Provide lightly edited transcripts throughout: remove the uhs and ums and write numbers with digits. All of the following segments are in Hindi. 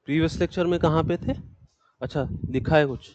प्रीवियस लेक्चर में कहाँ पे थे? अच्छा, लिखा है कुछ?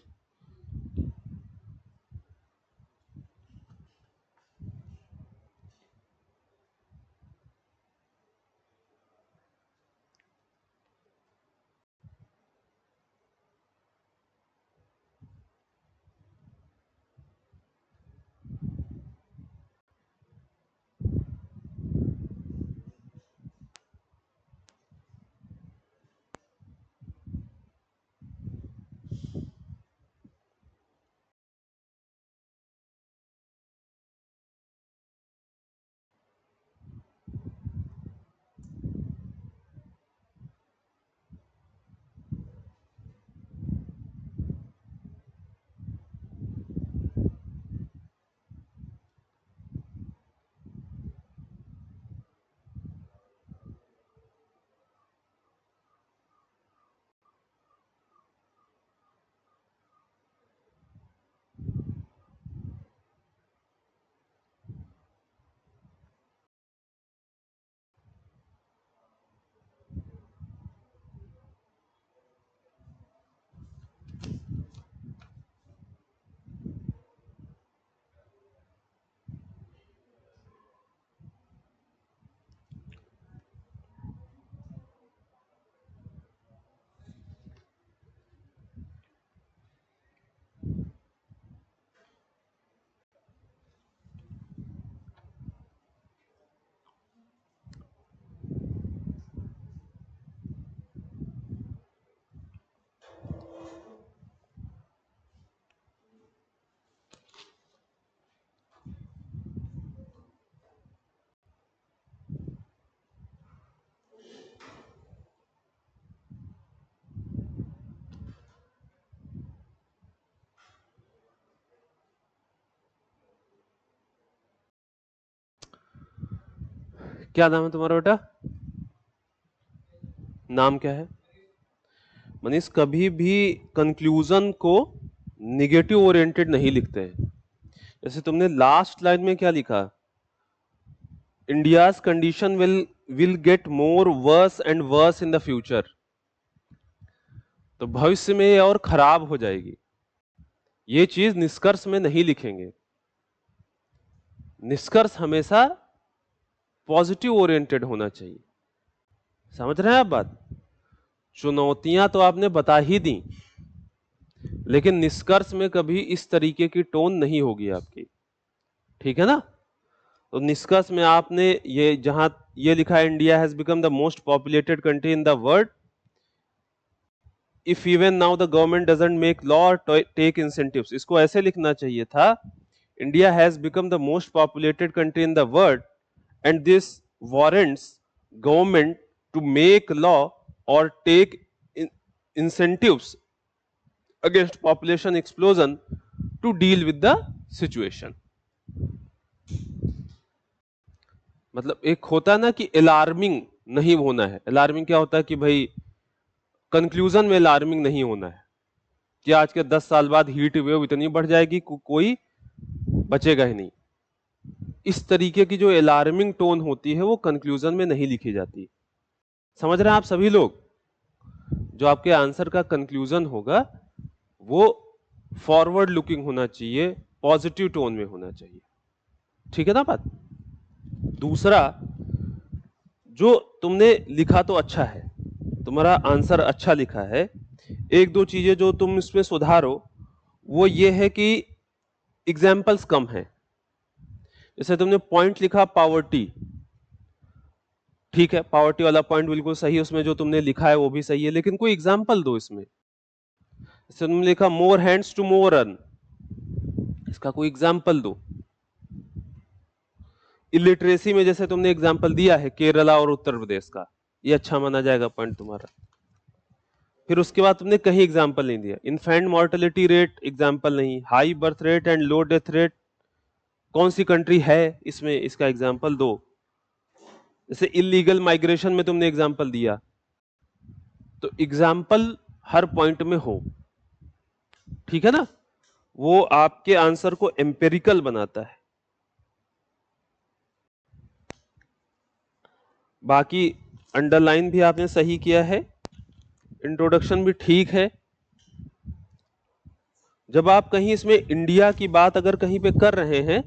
क्या नाम है तुम्हारा बेटा? नाम क्या है? मनीष, कभी भी कंक्लूजन को निगेटिव ओरिएंटेड नहीं लिखते हैं। जैसे तुमने लास्ट लाइन में क्या लिखा? India's condition will get more worse and worse in the future. तो भविष्य में ये और खराब हो जाएगी। ये चीज निष्कर्ष में नहीं लिखेंगे। निष्कर्ष हमेशा पॉजिटिव ओरिएंटेड होना चाहिए। समझ रहे हैं आप बात? चुनौतियां तो आपने बता ही दी, लेकिन निष्कर्ष में कभी इस तरीके की टोन नहीं होगी आपकी। ठीक है ना? तो निष्कर्ष में आपने ये जहां ये लिखा है, India has become the most populated country in the world, if even now the government doesn't make law और टेक इंसेंटिव्स, इसको ऐसे लिखना चाहिए था, India has become the most populated country in the world and this warrants government to make law और take incentives against population explosion to deal with the situation। मतलब एक होता है ना कि अलार्मिंग नहीं होना है। अलार्मिंग क्या होता है कि भाई कंक्लूजन में अलार्मिंग नहीं होना है कि आज के 10 साल बाद हीट वेव इतनी बढ़ जाएगी कोई बचेगा ही नहीं। इस तरीके की जो अलार्मिंग टोन होती है वो कंक्लूजन में नहीं लिखी जाती। समझ रहे हैं आप सभी लोग? जो आपके आंसर का कंक्लूजन होगा वो फॉरवर्ड लुकिंग होना चाहिए, पॉजिटिव टोन में होना चाहिए। ठीक है ना बात? दूसरा, जो तुमने लिखा तो अच्छा है, तुम्हारा आंसर अच्छा लिखा है, एक दो चीजें जो तुम इसमें सुधारो वो ये है कि एग्जाम्पल्स कम है। जैसे तुमने पॉइंट लिखा पावर्टी, ठीक है, पावर्टी वाला पॉइंट बिल्कुल सही है, उसमें जो तुमने लिखा है वो भी सही है, लेकिन कोई एग्जाम्पल दो इसमें। जैसे तुमने लिखा मोर हैंड्स टू मोर अर्न, इसका कोई एग्जाम्पल दो। इलिटरेसी में जैसे तुमने एग्जाम्पल दिया है केरला और उत्तर प्रदेश का, ये अच्छा माना जाएगा पॉइंट तुम्हारा। फिर उसके बाद तुमने कहीं एग्जाम्पल नहीं दिया। इन्फेंट मॉर्टेलिटी रेट एग्जाम्पल नहीं, high birth rate and low death rate कौन सी कंट्री है इसमें, इसका एग्जाम्पल दो। जैसे इलीगल माइग्रेशन में तुमने एग्जाम्पल दिया, तो एग्जाम्पल हर पॉइंट में हो। ठीक है ना? वो आपके आंसर को एम्पेरिकल बनाता है। बाकी अंडरलाइन भी आपने सही किया है, इंट्रोडक्शन भी ठीक है। जब आप कहीं इसमें इंडिया की बात अगर कहीं पे कर रहे हैं,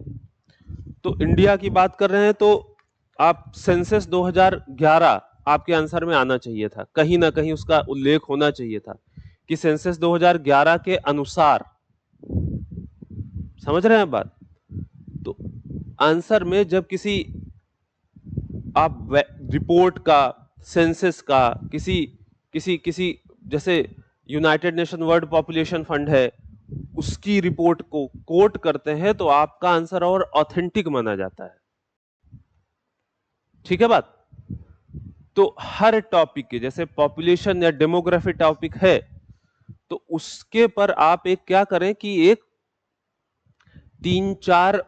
तो इंडिया की बात कर रहे हैं तो आप सेंसस 2011 आपके आंसर में आना चाहिए था, कहीं ना कहीं उसका उल्लेख होना चाहिए था कि सेंसस 2011 के अनुसार, समझ रहे हैं बात। तो आंसर में जब किसी आप रिपोर्ट का, सेंसस का, किसी किसी किसी जैसे United nation world population fund है, उसकी रिपोर्ट को कोट करते हैं तो आपका आंसर और ऑथेंटिक माना जाता है। ठीक है बात। तो हर टॉपिक के, जैसे पॉपुलेशन या डेमोग्राफी टॉपिक है, तो उसके पर आप एक क्या करें कि एक 3-4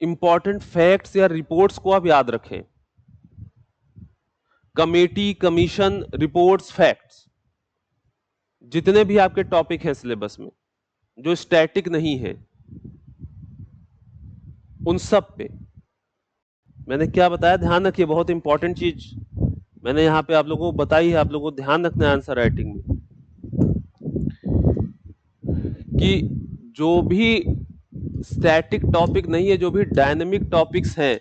इंपॉर्टेंट फैक्ट्स या रिपोर्ट्स को आप याद रखें। कमेटी, कमीशन, रिपोर्ट्स, फैक्ट्स, जितने भी आपके टॉपिक हैं सिलेबस में जो स्टैटिक नहीं है, उन सब पे मैंने क्या बताया ध्यान रखिए। बहुत इंपॉर्टेंट चीज मैंने यहां पे आप लोगों को बताई है, आप लोगों को ध्यान रखना है आंसर राइटिंग में, कि जो भी स्टैटिक टॉपिक नहीं है, जो भी डायनेमिक टॉपिक्स हैं,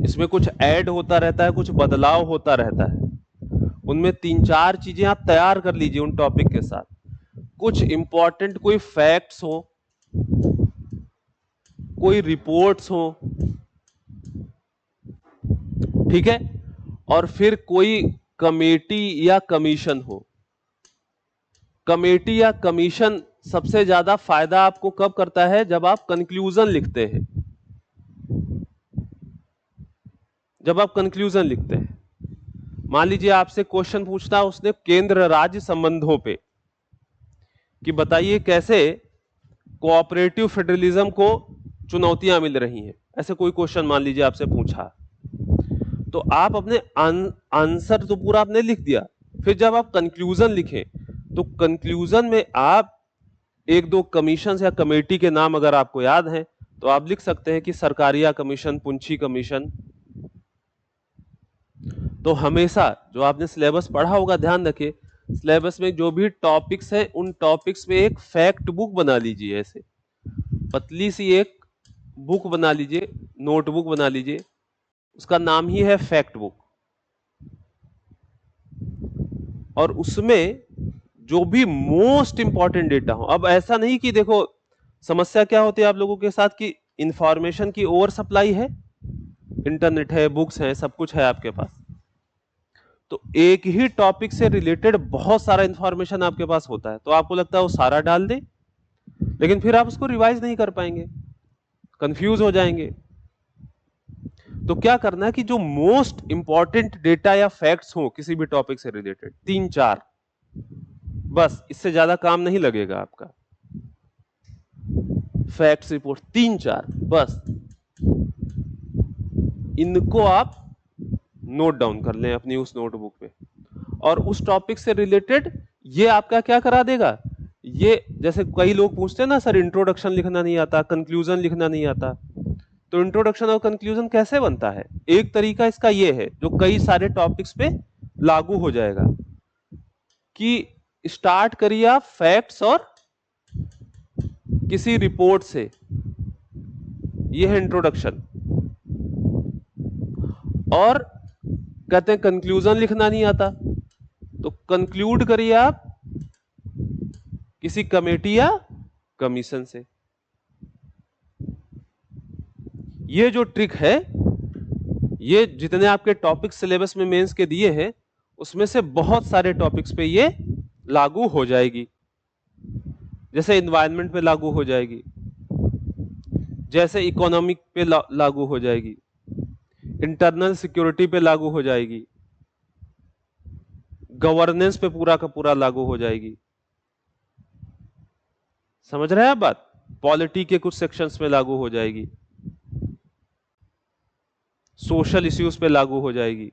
इसमें कुछ ऐड होता रहता है, कुछ बदलाव होता रहता है। उनमें 3-4 चीजें आप तैयार कर लीजिए उन टॉपिक के साथ। कुछ इंपॉर्टेंट कोई फैक्ट्स हो, कोई रिपोर्ट्स हो, ठीक है, और फिर कोई कमेटी या कमीशन हो। कमेटी या कमीशन सबसे ज्यादा फायदा आपको कब करता है? जब आप कंक्लूजन लिखते हैं। जब आप कंक्लूजन लिखते हैं, मान लीजिए आपसे क्वेश्चन पूछता है उसने केंद्र राज्य संबंधों पे, कि बताइए कैसे कोऑपरेटिव फेडरलिज्म को चुनौतियां मिल रही हैं, ऐसे कोई क्वेश्चन मान लीजिए आपसे पूछा, तो आप अपने आंसर तो पूरा आपने लिख दिया, फिर जब आप कंक्लूजन लिखें तो कंक्लूजन में आप 1-2 कमीशन या कमेटी के नाम अगर आपको याद है तो आप लिख सकते हैं कि सरकारिया कमीशन, पुंछी कमीशन। तो हमेशा जो आपने सिलेबस पढ़ा होगा, ध्यान रखिए, सिलेबस में जो भी टॉपिक्स हैं उन टॉपिक्स पे एक फैक्ट बुक बना लीजिए, ऐसे पतली सी एक बुक बना लीजिए, नोटबुक बना लीजिए, उसका नाम ही है फैक्ट बुक। और उसमें जो भी मोस्ट इंपॉर्टेंट डेटा हो, अब ऐसा नहीं कि देखो समस्या क्या होती है आप लोगों के साथ कि इंफॉर्मेशन की ओवर सप्लाई है, इंटरनेट है, बुक्स हैं, सब कुछ है आपके पास, तो एक ही टॉपिक से रिलेटेड बहुत सारा इंफॉर्मेशन आपके पास होता है, तो आपको लगता है वो सारा डाल दे, लेकिन फिर आप उसको रिवाइज नहीं कर पाएंगे, कंफ्यूज हो जाएंगे। तो क्या करना है कि जो मोस्ट इंपॉर्टेंट डेटा या फैक्ट्स हो किसी भी टॉपिक से रिलेटेड, 3-4, बस, इससे ज्यादा काम नहीं लगेगा आपका। फैक्ट्स रिपोर्ट 3-4 बस, इनको आप नोट डाउन कर लें अपनी उस नोटबुक पे, और उस टॉपिक से रिलेटेड ये आपका क्या करा देगा, ये जैसे कई लोग पूछते हैं ना सर इंट्रोडक्शन लिखना नहीं आता, कंक्लूजन लिखना नहीं आता, तो इंट्रोडक्शन और कंक्लूजन कैसे बनता है? एक तरीका इसका ये है जो कई सारे टॉपिक्स पे लागू हो जाएगा, कि स्टार्ट करिए आप फैक्ट्स और किसी रिपोर्ट से, ये है इंट्रोडक्शन, और कहते हैं कंक्लूजन लिखना नहीं आता, तो कंक्लूड करिए आप किसी कमेटी या कमीशन से। ये जो ट्रिक है, ये जितने आपके टॉपिक सिलेबस में मेंस के दिए हैं उसमें से बहुत सारे टॉपिक्स पे ये लागू हो जाएगी। जैसे इन्वायरमेंट पे लागू हो जाएगी, जैसे इकोनॉमिक पे लागू हो जाएगी, इंटरनल सिक्योरिटी पे लागू हो जाएगी, गवर्नेंस पे पूरा का पूरा लागू हो जाएगी। समझ रहे हैं आप बात? पॉलिटी के कुछ सेक्शंस में लागू हो जाएगी, सोशल इश्यूज पे लागू हो जाएगी,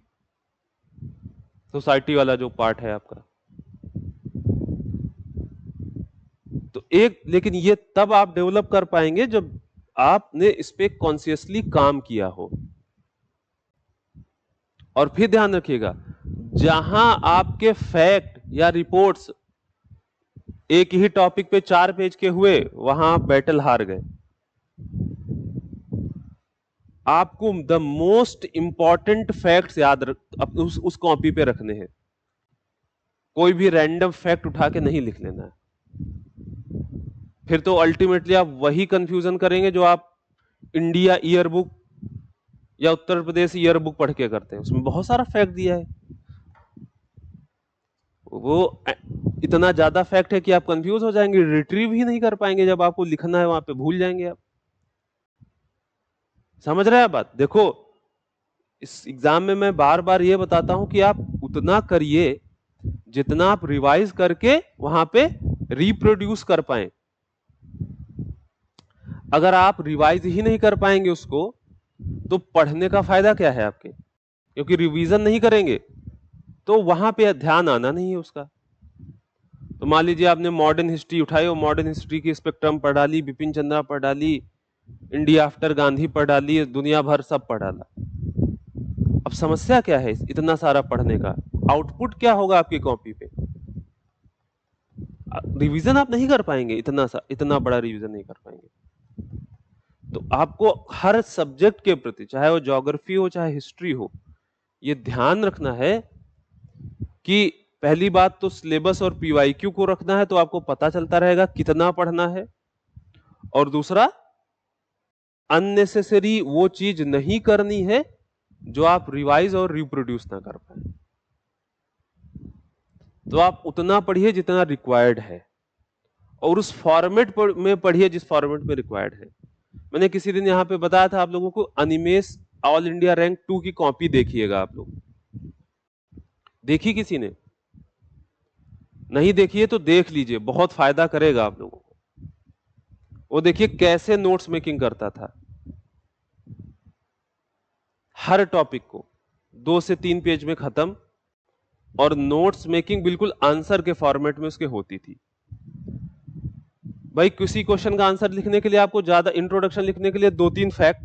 सोसाइटी वाला जो पार्ट है आपका। तो एक, लेकिन ये तब आप डेवलप कर पाएंगे जब आपने इस पे कॉन्शियसली काम किया हो। और फिर ध्यान रखिएगा, जहां आपके फैक्ट या रिपोर्ट्स एक ही टॉपिक पे 4 पेज के हुए, वहां आप बैटल हार गए। आपको द मोस्ट इंपॉर्टेंट फैक्ट्स याद उस कॉपी पे रखने हैं। कोई भी रैंडम फैक्ट उठा के नहीं लिख लेना है, फिर तो अल्टीमेटली आप वही कंफ्यूजन करेंगे जो आप इंडिया ईयर बुक या उत्तर प्रदेश ईयर बुक पढ़ के करते हैं। उसमें बहुत सारा फैक्ट दिया है, वो इतना ज्यादा फैक्ट है कि आप कंफ्यूज हो जाएंगे, रिट्रीव ही नहीं कर पाएंगे। जब आपको लिखना है वहां पे भूल जाएंगे आप। समझ रहे हैं बात? देखो, इस एग्जाम में मैं बार बार ये बताता हूं कि आप उतना करिए जितना आप रिवाइज करके वहां पे रिप्रोड्यूस कर पाए। अगर आप रिवाइज ही नहीं कर पाएंगे उसको, तो पढ़ने का फायदा क्या है आपके? क्योंकि रिवीजन नहीं करेंगे तो वहां पे ध्यान आना नहीं है उसका। तो मान लीजिए आपने मॉडर्न हिस्ट्री उठाई और मॉडर्न हिस्ट्री की स्पेक्ट्रम पढ़ डाली, बिपिन चंद्रा पढ़ डाली, इंडिया आफ्टर गांधी पढ़ डाली, दुनिया भर सब पढ़ डाला। अब समस्या क्या है इतना सारा पढ़ने का? आउटपुट क्या होगा आपकी कॉपी पे? रिवीजन आप नहीं कर पाएंगे, इतना बड़ा रिवीजन नहीं कर पाएंगे। तो आपको हर सब्जेक्ट के प्रति, चाहे वो ज्योग्राफी हो चाहे हिस्ट्री हो, ये ध्यान रखना है कि पहली बात तो सिलेबस और पीवाईक्यू को रखना है, तो आपको पता चलता रहेगा कितना पढ़ना है। और दूसरा, अननेसेसरी वो चीज नहीं करनी है जो आप रिवाइज और रिप्रोड्यूस ना कर पाए। तो आप उतना पढ़िए जितना रिक्वायर्ड है, और उस फॉर्मेट में पढ़िए जिस फॉर्मेट में रिक्वायर्ड है। मैंने किसी दिन यहां पे बताया था आप लोगों को, अनिमेश ऑल इंडिया रैंक 2 की कॉपी देखिएगा। आप लोग देखी किसी ने? नहीं देखिए तो देख लीजिए, बहुत फायदा करेगा आप लोगों को। वो देखिए कैसे नोट्स मेकिंग करता था, हर टॉपिक को 2 से 3 पेज में खत्म, और नोट्स मेकिंग बिल्कुल आंसर के फॉर्मेट में उसके होती थी। भाई किसी क्वेश्चन का आंसर लिखने के लिए आपको ज्यादा, इंट्रोडक्शन लिखने के लिए 2-3 फैक्ट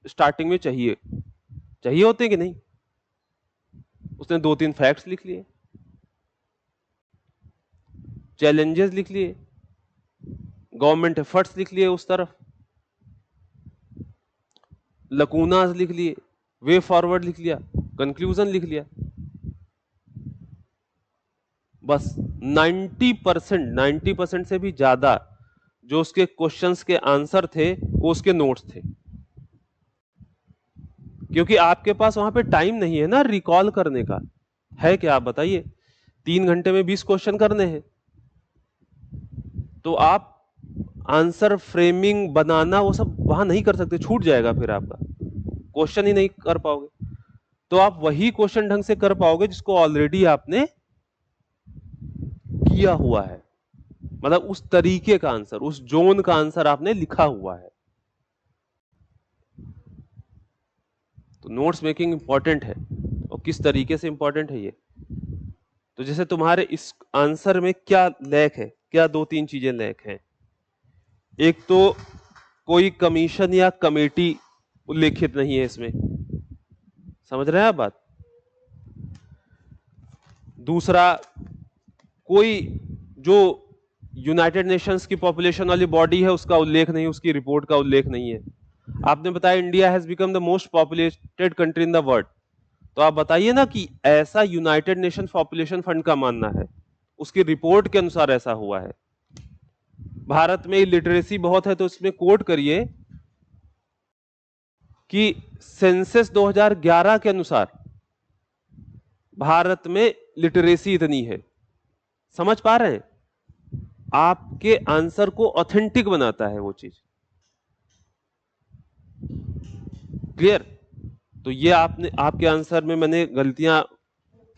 स्टार्टिंग में चाहिए होते हैं कि नहीं? उसने 2-3 फैक्ट्स लिख लिए, चैलेंजेस लिख लिए, गवर्नमेंट एफर्ट्स लिख लिए, उस तरफ लकूनास लिख लिए, वे फॉरवर्ड लिख लिया, कंक्लूजन लिख लिया। बस 90% से भी ज्यादा जो उसके क्वेश्चंस के आंसर थे वो उसके नोट्स थे। क्योंकि आपके पास वहां पे टाइम नहीं है ना रिकॉल करने का। है क्या? आप बताइए, 3 घंटे में 20 क्वेश्चन करने हैं, तो आप आंसर फ्रेमिंग बनाना वो सब वहां नहीं कर सकते, छूट जाएगा, फिर आपका क्वेश्चन ही नहीं कर पाओगे। तो आप वही क्वेश्चन ढंग से कर पाओगे जिसको ऑलरेडी आपने किया हुआ है, मतलब उस तरीके का आंसर, उस जोन का आंसर आपने लिखा हुआ है। तो नोट्स मेकिंग इंपॉर्टेंट है, और किस तरीके से इंपॉर्टेंट है ये, तो जैसे तुम्हारे इस आंसर में क्या लैक है, क्या 2-3 चीजें लैक हैं। एक तो कोई कमीशन या कमेटी उल्लेखित नहीं है इसमें, समझ रहे हैं आप बात? दूसरा, कोई जो यूनाइटेड नेशंस की पॉपुलेशन वाली बॉडी है उसका उल्लेख नहीं, उसकी रिपोर्ट का उल्लेख नहीं है। आपने बताया India has become the most populated country in the world, तो आप बताइए ना कि ऐसा यूनाइटेड नेशन पॉपुलेशन फंड का मानना है, उसकी रिपोर्ट के अनुसार ऐसा हुआ है। भारत में लिटरेसी बहुत है, तो इसमें कोट करिए कि सेंसस 2011 के अनुसार भारत में लिटरेसी इतनी है। समझ पा रहे हैं? आपके आंसर को ऑथेंटिक बनाता है वो चीज। क्लियर? तो ये आपने, आपके आंसर में मैंने गलतियां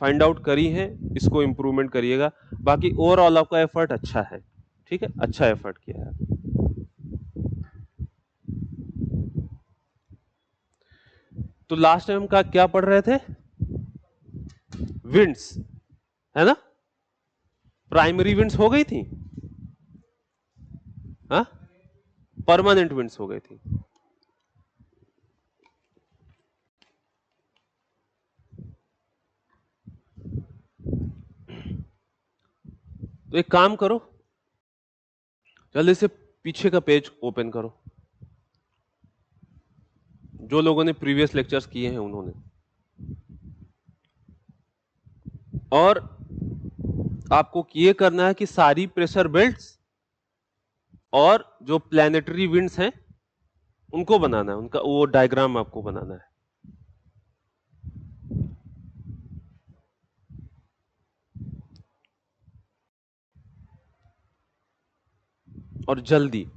फाइंड आउट करी हैं, इसको इंप्रूवमेंट करिएगा। बाकी ओवरऑल आपका एफर्ट अच्छा है, ठीक है, अच्छा एफर्ट किया है। तो लास्ट टाइम का क्या पढ़ रहे थे? विंड्स, है ना? प्राइमरी विंड्स हो गई थी, हाँ, परमानेंट विंड्स हो गई थी। तो एक काम करो, जल्दी से पीछे का पेज ओपन करो, जो लोगों ने प्रीवियस लेक्चर्स किए हैं उन्होंने, और आपको ये करना है कि सारी प्रेशर बेल्ट्स और जो प्लैनेटरी विंड्स हैं उनको बनाना है, उनका वो डायग्राम आपको बनाना है। और जल्दी।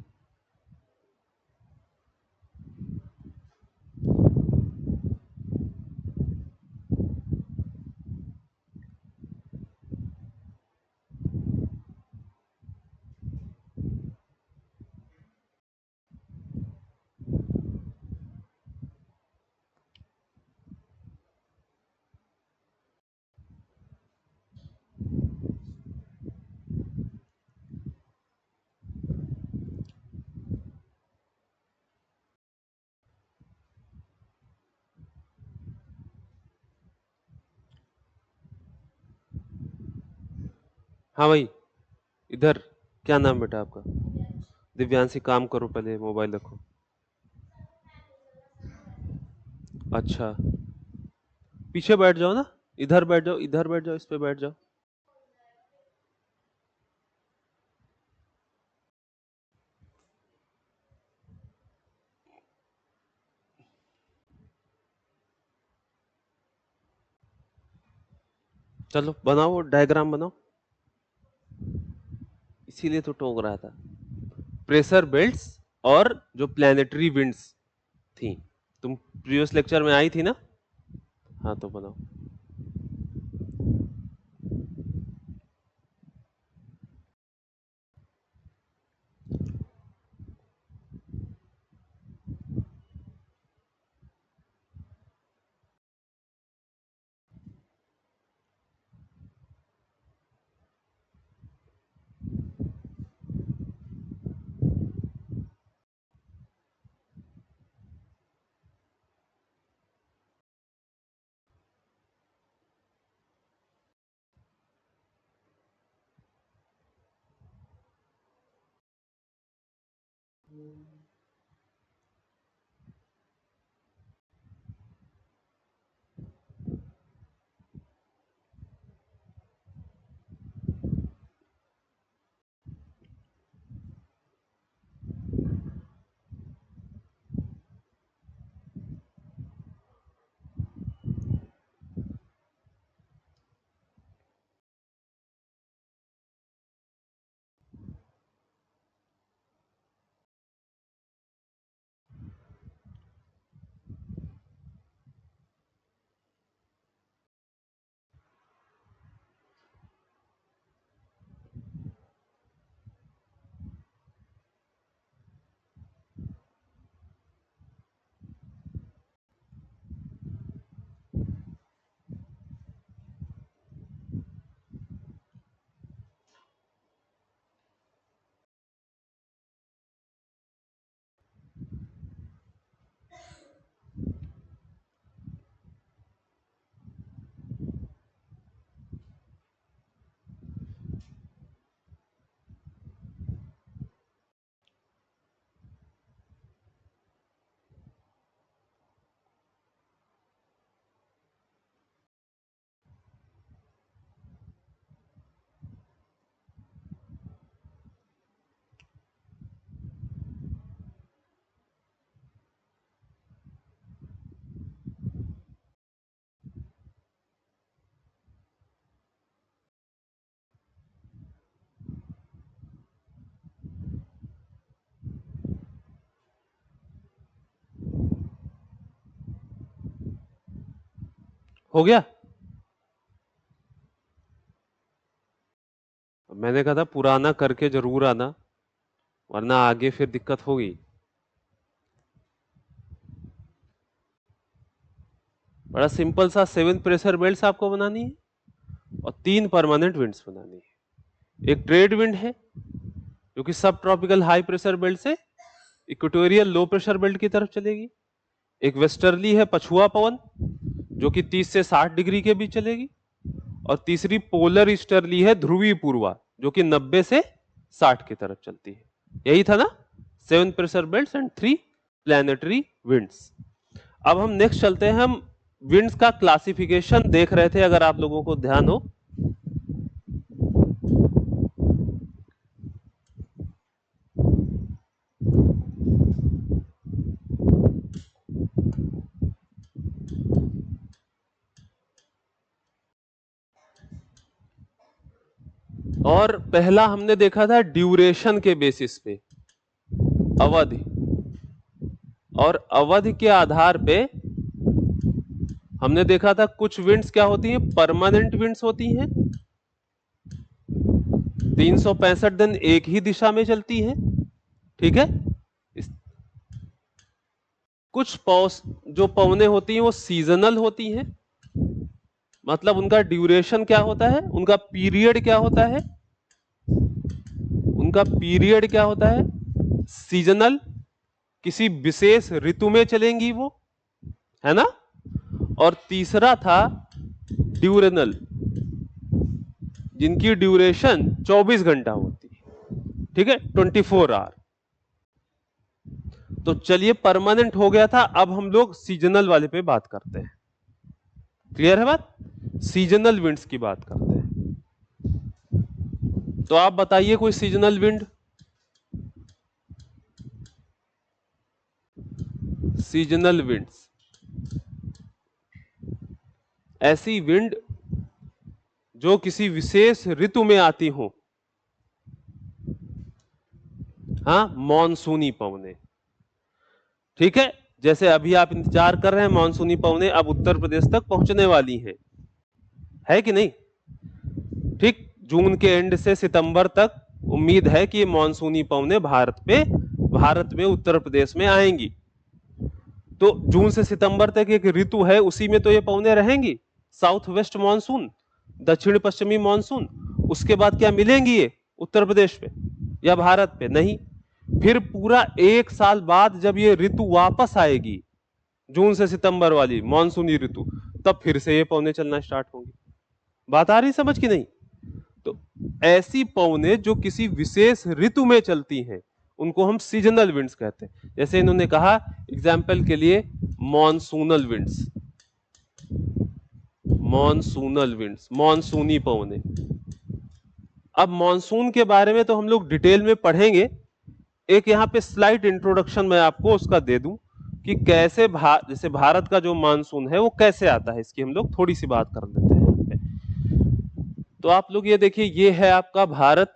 हाँ भाई, इधर। क्या नाम बेटा आपका? दिव्यांशी, काम करो, पहले मोबाइल रखो। अच्छा, पीछे बैठ जाओ ना, इधर बैठ जाओ, इधर बैठ जाओ, इस पे बैठ जाओ। चलो बनाओ, डायग्राम बनाओ। इसीलिए तो टोक रहा था। प्रेशर बेल्ट्स और जो प्लैनेटरी विंड्स थी, तुम प्रीवियस लेक्चर में आई थी ना? हाँ, तो बनाओ। हो गया? मैंने कहा था पुराना करके जरूर आना, वरना आगे फिर दिक्कत होगी। बड़ा सिंपल सा 7 प्रेशर बेल्ट्स आपको बनानी है और 3 परमानेंट विंड्स बनानी है। एक ट्रेड विंड है जो कि सब ट्रॉपिकल हाई प्रेशर बेल्ट से इक्वेटोरियल लो प्रेशर बेल्ट की तरफ चलेगी। एक वेस्टर्ली है पछुआ पवन, जो कि 30 से 60 डिग्री के बीच चलेगी। और तीसरी पोलर ईस्टर्ली है ध्रुवीय पूर्वा, जो कि 90 से 60 की तरफ चलती है। यही था ना, 7 pressure belts and 3 planetary winds. अब हम नेक्स्ट चलते हैं, हम विंड्स का क्लासिफिकेशन देख रहे थे, अगर आप लोगों को ध्यान हो। और पहला हमने देखा था ड्यूरेशन के बेसिस पे, अवधि, और अवधि के आधार पे हमने देखा था कुछ विंड्स क्या होती हैं, परमानेंट विंड्स होती हैं, 365 दिन एक ही दिशा में चलती हैं, ठीक है। कुछ जो पवने होती हैं वो सीजनल होती हैं, मतलब उनका ड्यूरेशन क्या होता है, उनका पीरियड क्या होता है, उनका पीरियड क्या होता है, सीजनल, किसी विशेष ऋतु में चलेंगी वो, है ना। और तीसरा था ड्यूरेनल, जिनकी ड्यूरेशन 24 घंटा होती है, ठीक है, 24 आवर। तो चलिए, परमानेंट हो गया था, अब हम लोग सीजनल वाले पे बात करते हैं। क्लियर है बात, सीजनल विंड्स की बात करते हैं। तो आप बताइए कोई सीजनल विंड। सीजनल विंड्स ऐसी विंड जो किसी विशेष ऋतु में आती हो, हाँ, मॉनसूनी पवने, ठीक है। जैसे अभी आप इंतजार कर रहे हैं, मॉनसूनी पवने अब उत्तर प्रदेश तक पहुंचने वाली हैं, है कि नहीं, ठीक। जून के एंड से सितंबर तक उम्मीद है कि मॉनसूनी पवने भारत में उत्तर प्रदेश में आएंगी। तो जून से सितंबर तक एक ऋतु है, उसी में तो ये पवने रहेंगी, साउथ वेस्ट मानसून, दक्षिण पश्चिमी मानसून। उसके बाद क्या मिलेंगी ये उत्तर प्रदेश पे या भारत पे? नहीं। फिर पूरा एक साल बाद जब ये ऋतु वापस आएगी, जून से सितंबर वाली मानसूनी ऋतु, तब फिर से ये पवने चलना स्टार्ट होंगी। बात आ रही समझ की नहीं? तो ऐसी पवने जो किसी विशेष ऋतु में चलती हैं, उनको हम सीजनल विंड्स कहते हैं। जैसे इन्होंने कहा एग्जाम्पल के लिए मॉनसूनल विंड्स, मॉनसूनल विंड्स, मॉनसूनी पवने। अब मॉनसून के बारे में तो हम लोग डिटेल में पढ़ेंगे, एक यहां पे स्लाइट इंट्रोडक्शन मैं आपको उसका दे दूं कि कैसे जैसे भारत का जो मानसून है वो कैसे आता है, इसकी हम लोग थोड़ी सी बात कर लेते हैं यहाँ पे। तो आप लोग ये देखिए, ये है आपका भारत,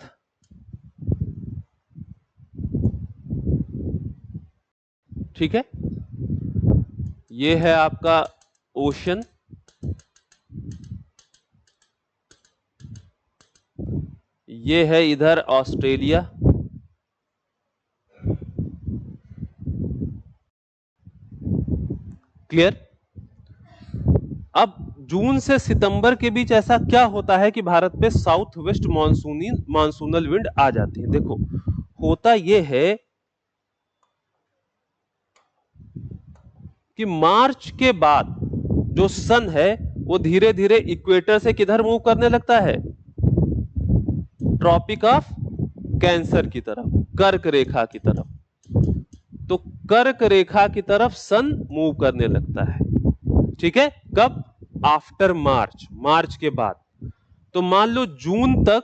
ठीक है, ये है आपका ओशन, ये है इधर ऑस्ट्रेलिया, क्लियर। अब जून से सितंबर के बीच ऐसा क्या होता है कि भारत पे साउथ वेस्ट मानसूनल विंड आ जाती है? देखो, होता यह है कि मार्च के बाद जो सन है वो धीरे धीरे इक्वेटर से किधर मूव करने लगता है? ट्रॉपिक ऑफ कैंसर की तरफ, कर्क रेखा की तरफ। तो कर्क रेखा की तरफ सन मूव करने लगता है, ठीक है। कब? आफ्टर मार्च, मार्च के बाद। तो मान लो जून तक,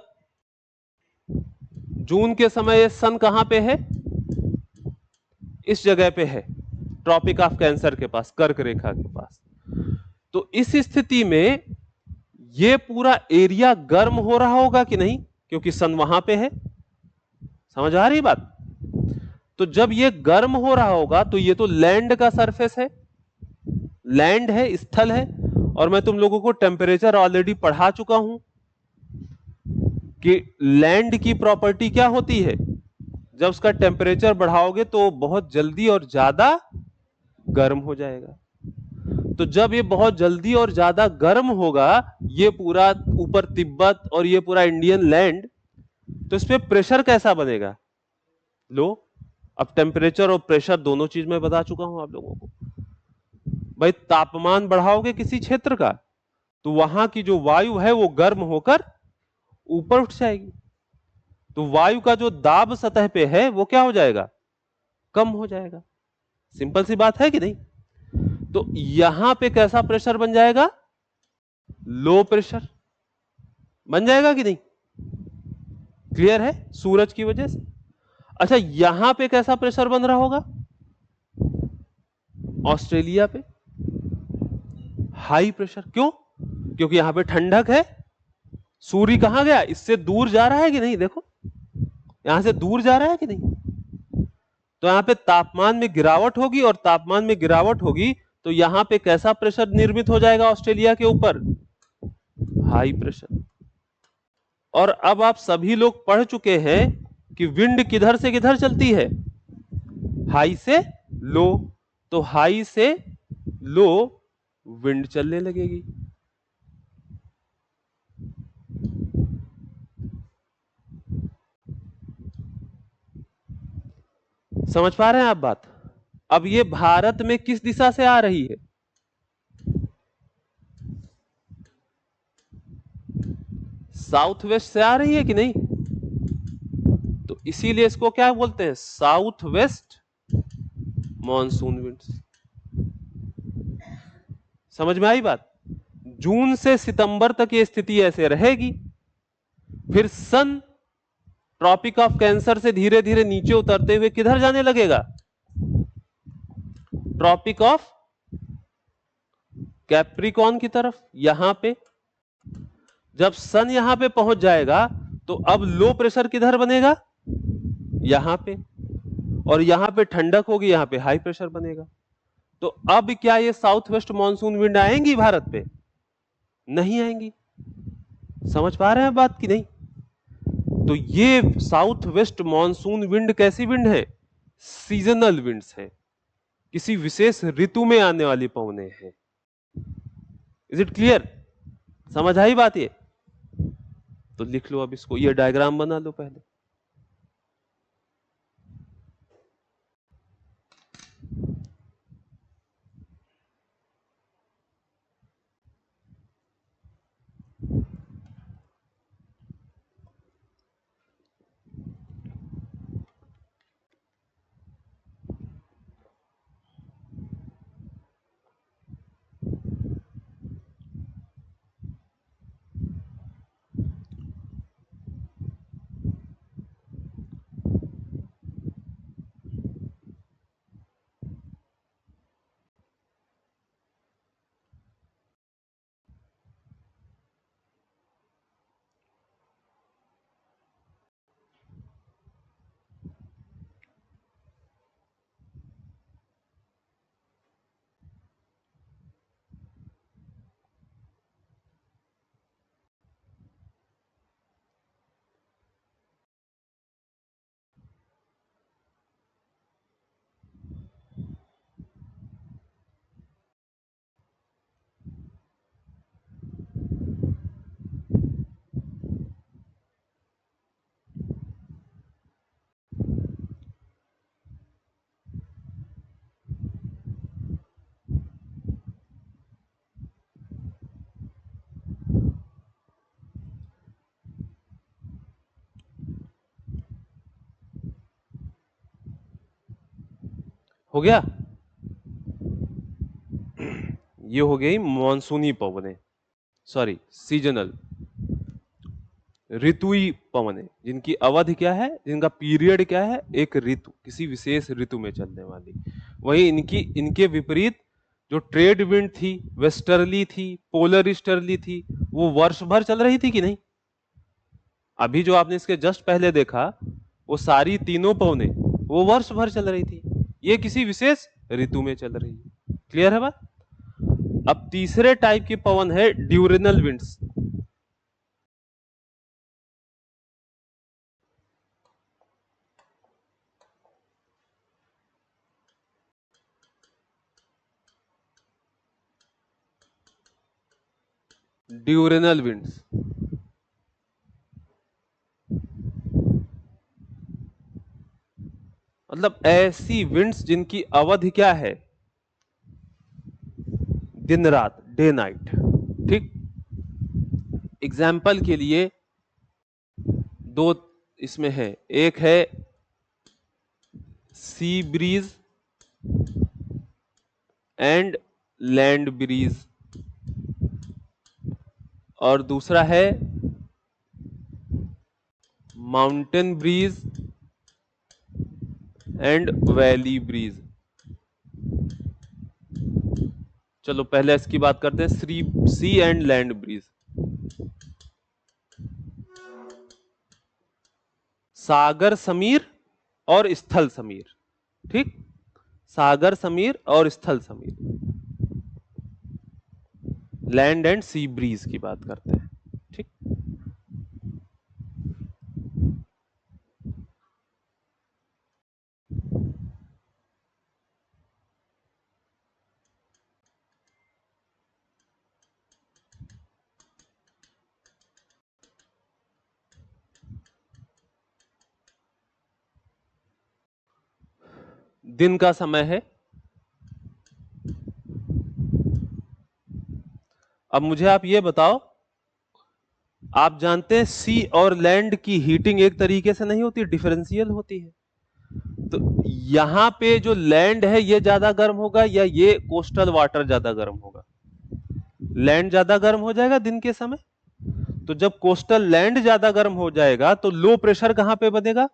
जून के समय ये सन कहां पे है? इस जगह पे है, ट्रॉपिक ऑफ कैंसर के पास, कर्क रेखा के पास। तो इस स्थिति में ये पूरा एरिया गर्म हो रहा होगा कि नहीं, क्योंकि सन वहां पे है। समझ आ रही बात? तो जब ये गर्म हो रहा होगा तो ये तो लैंड का सरफेस है, लैंड है, स्थल है। और मैं तुम लोगों को टेम्परेचर ऑलरेडी पढ़ा चुका हूं कि लैंड की प्रॉपर्टी क्या होती है, जब उसका टेम्परेचर बढ़ाओगे तो बहुत जल्दी और ज्यादा गर्म हो जाएगा। तो जब ये बहुत जल्दी और ज्यादा गर्म होगा, ये पूरा ऊपर तिब्बत और ये पूरा इंडियन लैंड, तो इस पे प्रेशर कैसा बनेगा? लो। अब टेम्परेचर और प्रेशर दोनों चीज मैं बता चुका हूं आप लोगों को। भाई, तापमान बढ़ाओगे किसी क्षेत्र का तो वहां की जो वायु है वो गर्म होकर ऊपर उठ जाएगी, तो वायु का जो दाब सतह पे है वो क्या हो जाएगा, कम हो जाएगा। सिंपल सी बात है कि नहीं। तो यहां पे कैसा प्रेशर बन जाएगा, लो प्रेशर बन जाएगा कि नहीं, क्लियर है, सूरज की वजह से। अच्छा, यहां पे कैसा प्रेशर बन रहा होगा, ऑस्ट्रेलिया पे हाई प्रेशर। क्यों, क्योंकि यहां पे ठंडक है, सूर्य कहां गया, इससे दूर जा रहा है कि नहीं, देखो यहां से दूर जा रहा है कि नहीं। तो यहां पे तापमान में गिरावट होगी, और तापमान में गिरावट होगी तो यहां पे कैसा प्रेशर निर्मित हो जाएगा ऑस्ट्रेलिया के ऊपर, हाई प्रेशर। और अब आप सभी लोग पढ़ चुके हैं कि विंड किधर से किधर चलती है, हाई से लो। तो हाई से लो विंड चलने लगेगी। समझ पा रहे हैं आप बात। अब ये भारत में किस दिशा से आ रही है, साउथ वेस्ट से आ रही है कि नहीं। तो इसीलिए इसको क्या बोलते हैं, साउथ वेस्ट मॉनसून विंड्स। समझ में आई बात। जून से सितंबर तक ये स्थिति ऐसे रहेगी, फिर सन ट्रॉपिक ऑफ कैंसर से धीरे धीरे नीचे उतरते हुए किधर जाने लगेगा, ट्रॉपिक ऑफ कैप्रिकॉन की तरफ। यहां पे जब सन यहां पे पहुंच जाएगा तो अब लो प्रेशर किधर बनेगा, यहां पे, और यहां पे ठंडक होगी, यहां पे हाई प्रेशर बनेगा। तो अब क्या ये साउथ वेस्ट मानसून विंड आएंगी भारत पे, नहीं आएंगी। समझ पा रहे हैं बात की नहीं। तो ये साउथ वेस्ट मानसून विंड कैसी विंड है, सीजनल विंड्स है, किसी विशेष ऋतु में आने वाली पवने हैं। इज इट क्लियर, समझ आई बात ये। तो लिख लो अब इसको, ये डायग्राम बना लो पहले। हो गया, ये हो गई मॉनसूनी पवने, सॉरी सीजनल, ऋतुई पवने, जिनकी अवधि क्या है, जिनका पीरियड क्या है, एक ऋतु, किसी विशेष ऋतु में चलने वाली। वही इनके विपरीत जो ट्रेड विंड थी, वेस्टर्ली थी, पोलर ईस्टर्ली थी, वो वर्ष भर चल रही थी कि नहीं। अभी जो आपने इसके जस्ट पहले देखा, वो सारी तीनों पवने वो वर्ष भर चल रही थी, ये किसी विशेष ऋतु में चल रही है। क्लियर है बात। अब तीसरे टाइप की पवन है ड्यूरेनल विंड्स। ड्यूरेनल विंड्स मतलब ऐसी विंड्स जिनकी अवधि क्या है, दिन रात, डे नाइट। ठीक, एग्जाम्पल के लिए दो इसमें है, एक है sea breeze and land breeze, और दूसरा है mountain breeze and valley breeze. चलो पहले इसकी बात करते हैं, सी एंड लैंड ब्रीज। सागर समीर और स्थल समीर, ठीक, सागर समीर और स्थल समीर, लैंड एंड सी ब्रीज की बात करते हैं, ठीक। दिन का समय है। अब मुझे आप ये बताओ, आप जानते हैं सी और लैंड की हीटिंग एक तरीके से नहीं होती, डिफरेंशियल होती है। तो यहां पे जो लैंड है ये ज्यादा गर्म होगा या ये कोस्टल वाटर ज्यादा गर्म होगा? लैंड ज्यादा गर्म हो जाएगा दिन के समय। तो जब कोस्टल लैंड ज्यादा गर्म हो जाएगा तो लो प्रेशर कहां पे बनेगा?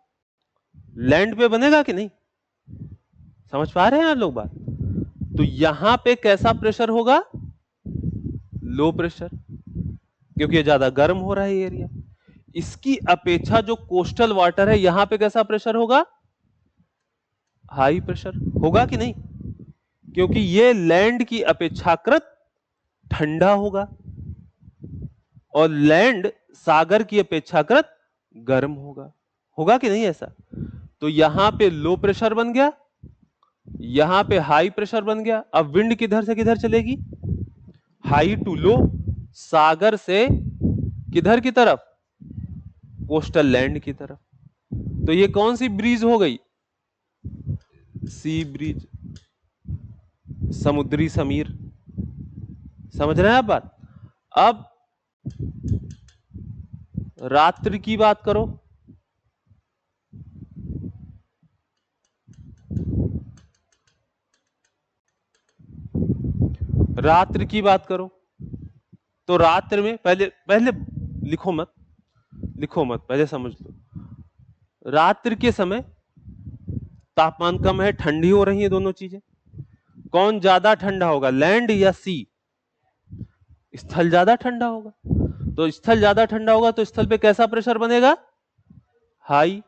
लैंड पे बनेगा कि नहीं? समझ पा रहे हैं आप लोग बात? तो यहां पे कैसा प्रेशर होगा? लो प्रेशर, क्योंकि ये ज्यादा गर्म हो रहा है एरिया। इसकी अपेक्षा जो कोस्टल वाटर है यहां पे कैसा प्रेशर होगा? हाई प्रेशर होगा कि नहीं? क्योंकि ये लैंड की अपेक्षाकृत ठंडा होगा और लैंड सागर की अपेक्षाकृत गर्म होगा। होगा कि नहीं ऐसा? तो यहां पे लो प्रेशर बन गया, यहां पे हाई प्रेशर बन गया। अब विंड किधर से किधर चलेगी? हाई टू लो, सागर से किधर की तरफ? कोस्टल लैंड की तरफ। तो ये कौन सी ब्रीज हो गई? सी ब्रीज, समुद्री समीर। समझ रहे हैं आप बात? अब रात्रि की बात करो। रात्रि की बात करो तो रात्रि में पहले पहले लिखो मत, लिखो मत, पहले समझ लो। रात्रि के समय तापमान कम है, ठंडी हो रही है दोनों चीजें। कौन ज्यादा ठंडा होगा, लैंड या सी? स्थल ज्यादा ठंडा होगा। तो स्थल ज्यादा ठंडा होगा तो स्थल पे कैसा प्रेशर बनेगा? हाई।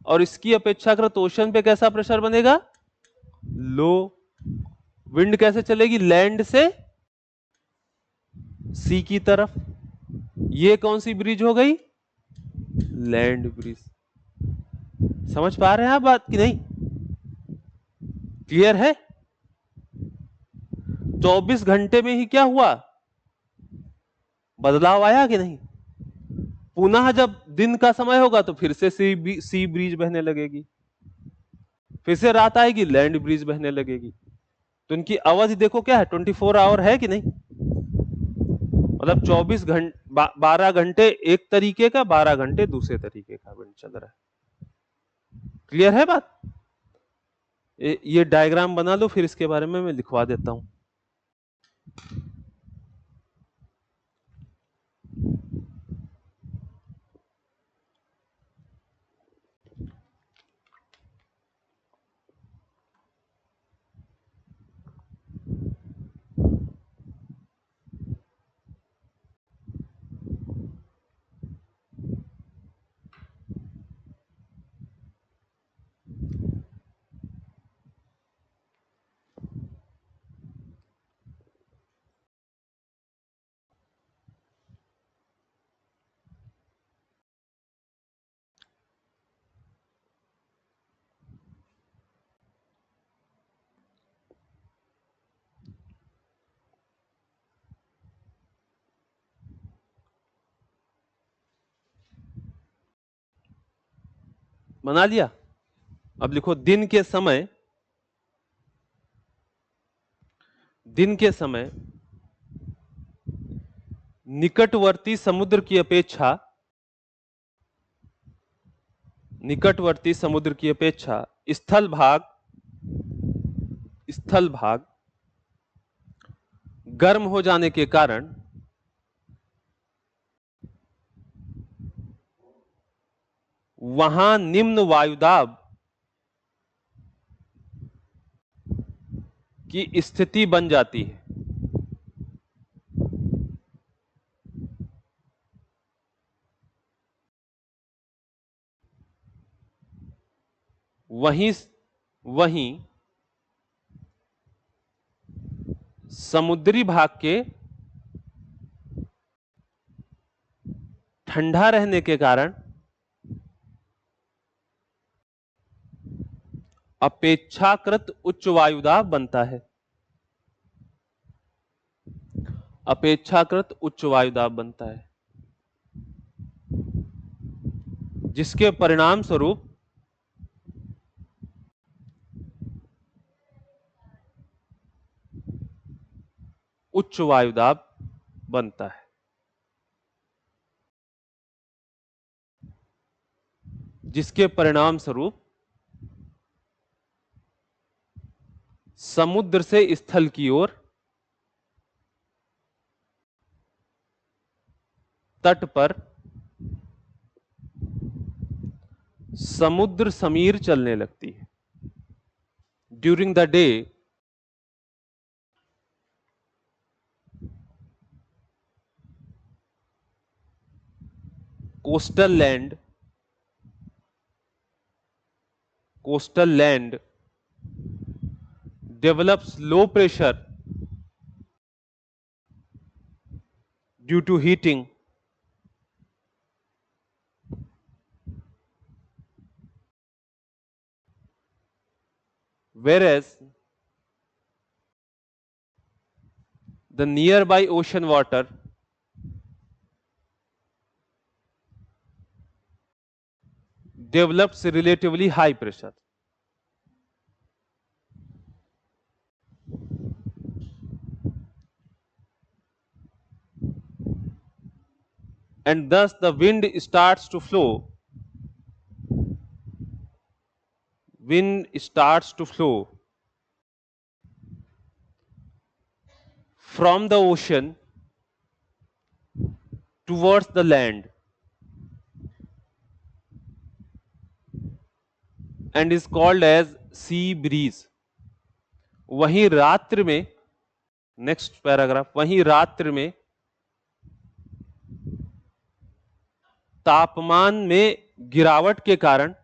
और इसकी अपेक्षाकृत ओशन पे कैसा प्रेशर बनेगा? लो। विंड कैसे चलेगी? लैंड से सी की तरफ। ये कौन सी ब्रिज हो गई? Land bridge. समझ पा रहे हैं आप बात कि नहीं? क्लियर है? 24 घंटे में ही क्या हुआ? बदलाव आया कि नहीं? पुनः जब दिन का समय होगा तो फिर से सी ब्रिज बहने लगेगी, फिर से रात आएगी लैंड ब्रिज बहने लगेगी। तो इनकी अवधि देखो क्या है, 24 आवर है कि नहीं? मतलब 24 घंटे, 12 घंटे एक तरीके का, 12 घंटे दूसरे तरीके का विंड चल रहा है। क्लियर है बात? ये डायग्राम बना लो, फिर इसके बारे में मैं लिखवा देता हूं। बना लिया? अब लिखो, दिन के समय, दिन के समय निकटवर्ती समुद्र की अपेक्षा निकटवर्ती समुद्र की अपेक्षा स्थल भाग गर्म हो जाने के कारण वहां निम्न वायुदाब की स्थिति बन जाती है। वहीं समुद्री भाग के ठंडा रहने के कारण अपेक्षाकृत उच्च वायुदाब बनता है। अपेक्षाकृत उच्च वायुदाब बनता है, जिसके परिणाम स्वरूप उच्च वायुदाब बनता है। जिसके परिणाम स्वरूप समुद्र से स्थल की ओर तट पर समुद्र समीर चलने लगती है। During the day coastal land develops low pressure due to heating, whereas the nearby ocean water develops relatively high pressure. And thus the wind starts to flow from the ocean towards the land and is called as sea breeze. वहीं रात्रि में, नेक्स्ट पैराग्राफ, वहीं रात्रि में तापमान में गिरावट के कारण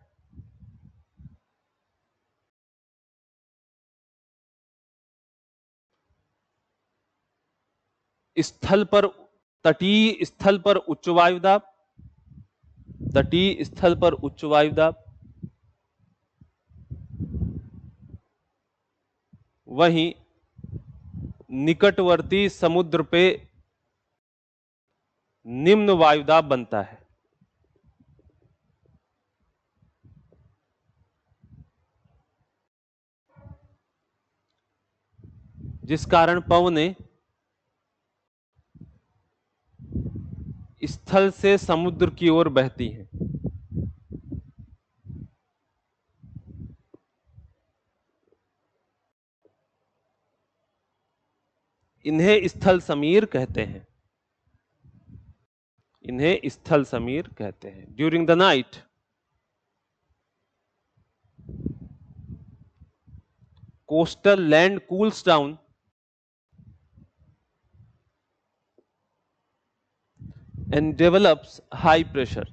तटीय स्थल पर उच्च वायुदाब, वहीं निकटवर्ती समुद्र पे निम्न वायुदाब बनता है, जिस कारण पवनें स्थल से समुद्र की ओर बहती हैं। इन्हें स्थल समीर कहते हैं। During the night coastal land cools down and develops high pressure.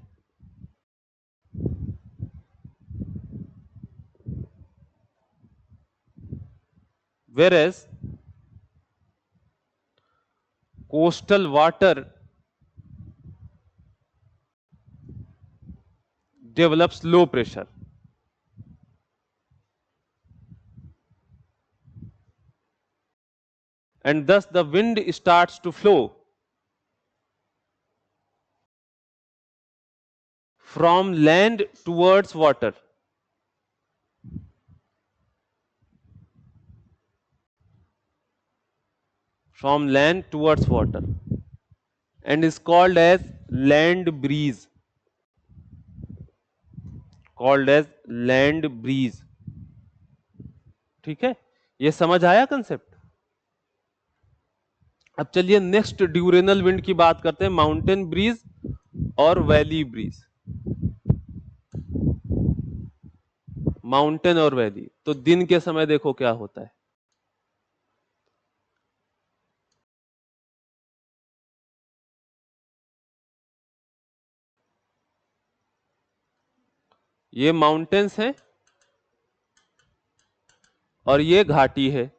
Whereas coastal water develops low pressure. And thus the wind starts to flow from land towards water. And is called as land breeze. Called as land breeze. ठीक है, ये समझ आया कंसेप्ट। अब चलिए नेक्स्ट ड्यूरेनल विंड की बात करते हैं, माउंटेन ब्रीज और वैली ब्रीज। माउंटेन और वैली, तो दिन के समय देखो क्या होता है। ये माउंटेन्स हैं और ये घाटी है।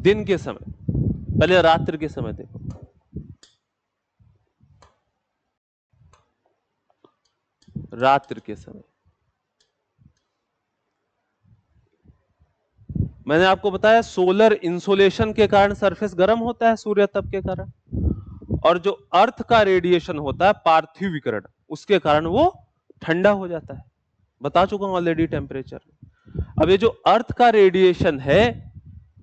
दिन के समय, पहले रात्रि के समय देखो। रात्रि के समय मैंने आपको बताया सोलर इंसोलेशन के कारण सरफेस गर्म होता है सूर्य तप के कारण, और जो अर्थ का रेडिएशन होता है पार्थिव विकिरण, उसके कारण वो ठंडा हो जाता है। बता चुका हूं ऑलरेडी टेम्परेचर। अब ये जो अर्थ का रेडिएशन है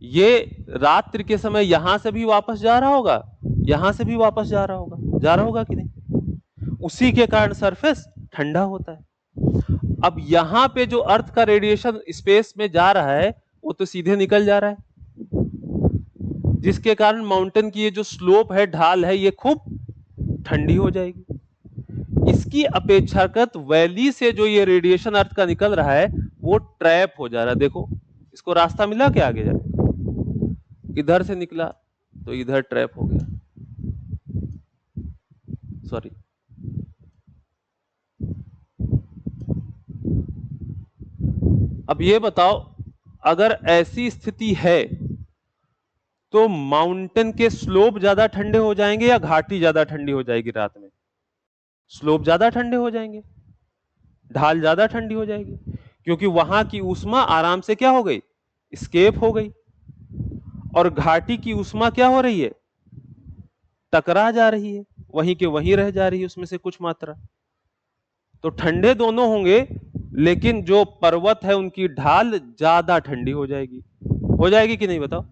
ये रात्रि के समय यहां से भी वापस जा रहा होगा, यहां से भी वापस जा रहा होगा कि नहीं, उसी के कारण सरफेस ठंडा होता है। अब यहां पे जो अर्थ का रेडिएशन स्पेस में जा रहा है वो तो सीधे निकल जा रहा है, जिसके कारण माउंटेन की ये जो स्लोप है, ढाल है, ये खूब ठंडी हो जाएगी। इसकी अपेक्षाकृत वैली से जो ये रेडिएशन अर्थ का निकल रहा है वो ट्रैप हो जा रहा है। देखो इसको रास्ता मिला क्या आगे जाए, इधर से निकला तो इधर ट्रैप हो गया, सॉरी। अब ये बताओ अगर ऐसी स्थिति है तो माउंटेन के स्लोप ज्यादा ठंडे हो जाएंगे या घाटी ज्यादा ठंडी हो जाएगी रात में? स्लोप ज्यादा ठंडे हो जाएंगे, ढाल ज्यादा ठंडी हो जाएगी, क्योंकि वहां की ऊष्मा आराम से क्या हो गई, स्केप हो गई। और घाटी की ऊष्मा क्या हो रही है, टकरा जा रही है, वहीं के वहीं रह जा रही है उसमें से कुछ मात्रा। तो ठंडे दोनों होंगे, लेकिन जो पर्वत है उनकी ढाल ज्यादा ठंडी हो जाएगी कि नहीं बताओ?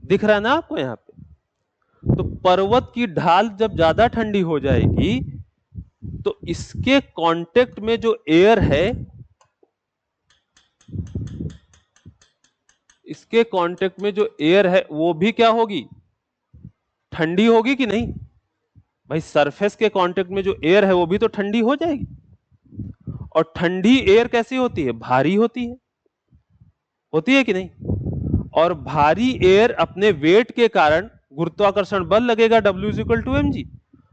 दिख रहा है ना आपको यहां पे? तो पर्वत की ढाल जब ज्यादा ठंडी हो जाएगी तो इसके कांटेक्ट में जो एयर है, इसके कांटेक्ट में जो एयर है वो भी क्या होगी, ठंडी होगी कि नहीं? भाई सरफेस के कांटेक्ट में जो एयर है वो भी तो ठंडी हो जाएगी। और ठंडी एयर कैसी होती है, भारी होती है कि नहीं? और भारी एयर अपने वेट के कारण गुरुत्वाकर्षण बल लगेगा W=mg,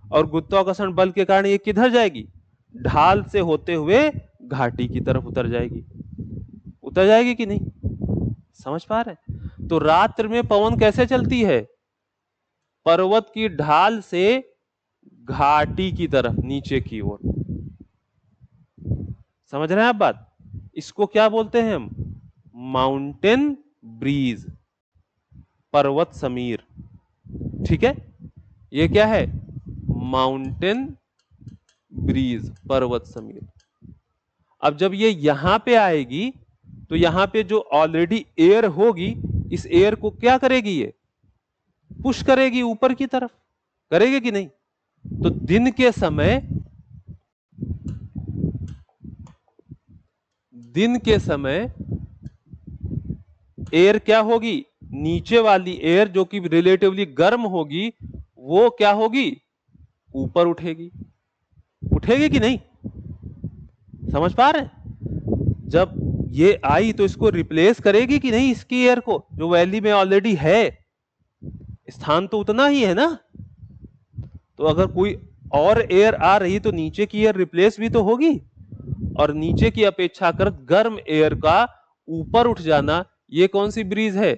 और गुरुत्वाकर्षण बल के कारण ये किधर जाएगी, ढाल से होते हुए घाटी की तरफ उतर जाएगी कि नहीं? समझ पा रहे हैं? तो रात्रि में पवन कैसे चलती है, पर्वत की ढाल से घाटी की तरफ, नीचे की ओर। समझ रहे हैं आप बात? इसको क्या बोलते हैं हम, माउंटेन ब्रीज, पर्वत समीर। ठीक है, ये क्या है, माउंटेन ब्रीज, पर्वत समीर। अब जब ये यहां पे आएगी तो यहां पे जो ऑलरेडी एयर होगी, इस एयर को क्या करेगी, ये पुश करेगी ऊपर की तरफ, करेगी कि नहीं? तो दिन के समय एयर क्या होगी, नीचे वाली एयर जो कि रिलेटिवली गर्म होगी वो क्या होगी, ऊपर उठेगी कि नहीं? समझ पा रहे हैं? जब ये आई तो इसको रिप्लेस करेगी कि नहीं, इसकी एयर को, जो वैली में ऑलरेडी है, स्थान तो उतना ही है ना। तो अगर कोई और एयर आ रही तो नीचे की एयर रिप्लेस भी तो होगी, और नीचे की अपेक्षाकृत गर्म एयर का ऊपर उठ जाना, ये कौन सी ब्रीज है,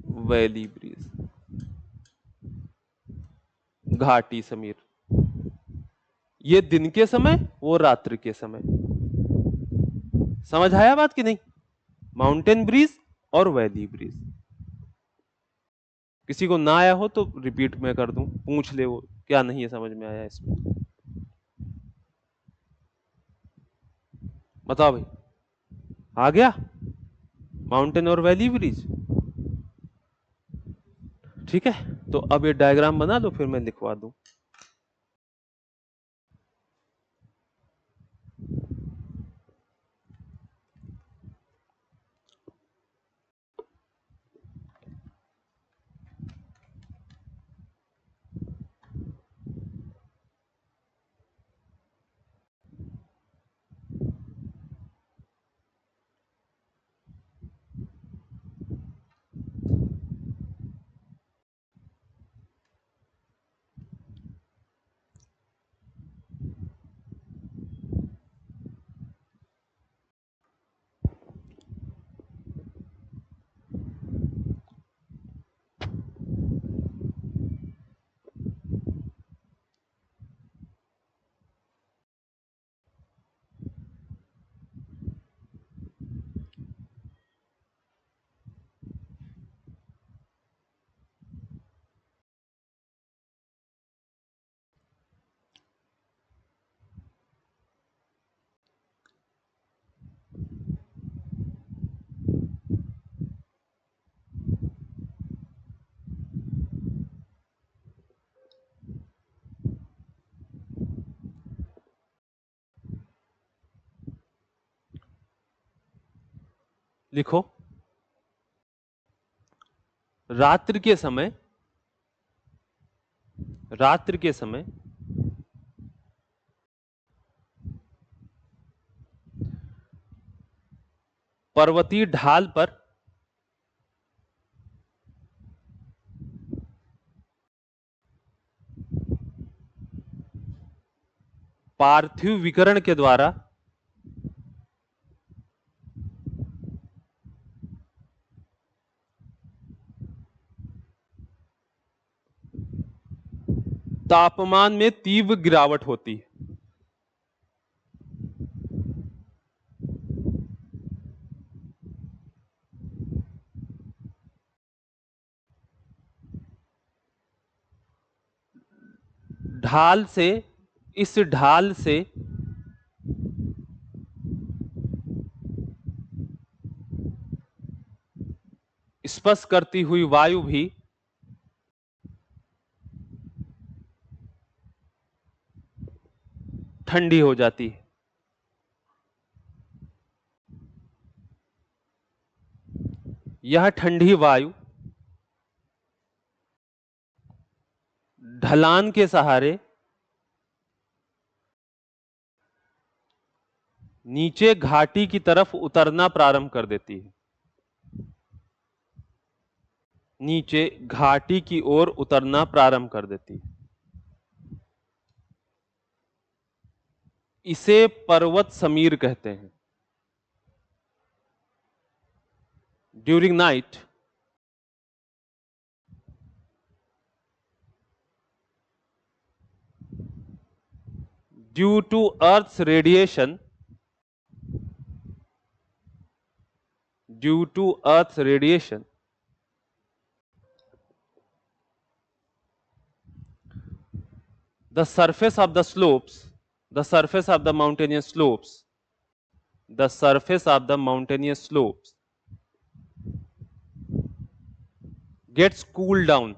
वैली ब्रीज, घाटी समीर। ये दिन के समय, वो रात्रि के समय। समझ आया बात कि नहीं? माउंटेन ब्रीज और वैली ब्रीज। किसी को ना आया हो तो रिपीट में कर दूं, पूछ ले वो क्या नहीं है समझ में आया इसमें। बताओ भाई, आ गया माउंटेन और वैली ब्रिज? ठीक है, तो अब ये डायग्राम बना दो, फिर मैं लिखवा दूं। लिखो, रात्रि के समय, रात्रि के समय पर्वतीय ढाल पर पार्थिव विकिरण के द्वारा तापमान में तीव्र गिरावट होती है। ढाल से, इस ढाल से स्पर्श करती हुई वायु भी ठंडी हो जाती है। यह ठंडी वायु ढलान के सहारे नीचे घाटी की तरफ उतरना प्रारंभ कर देती है, नीचे घाटी की ओर उतरना प्रारंभ कर देती है। इसे पर्वत समीर कहते हैं। During night due to Earth's radiation, due to earth's radiation, the surface of the slopes, the surface of the mountainous slopes, the surface of the mountainous slopes gets cooled down,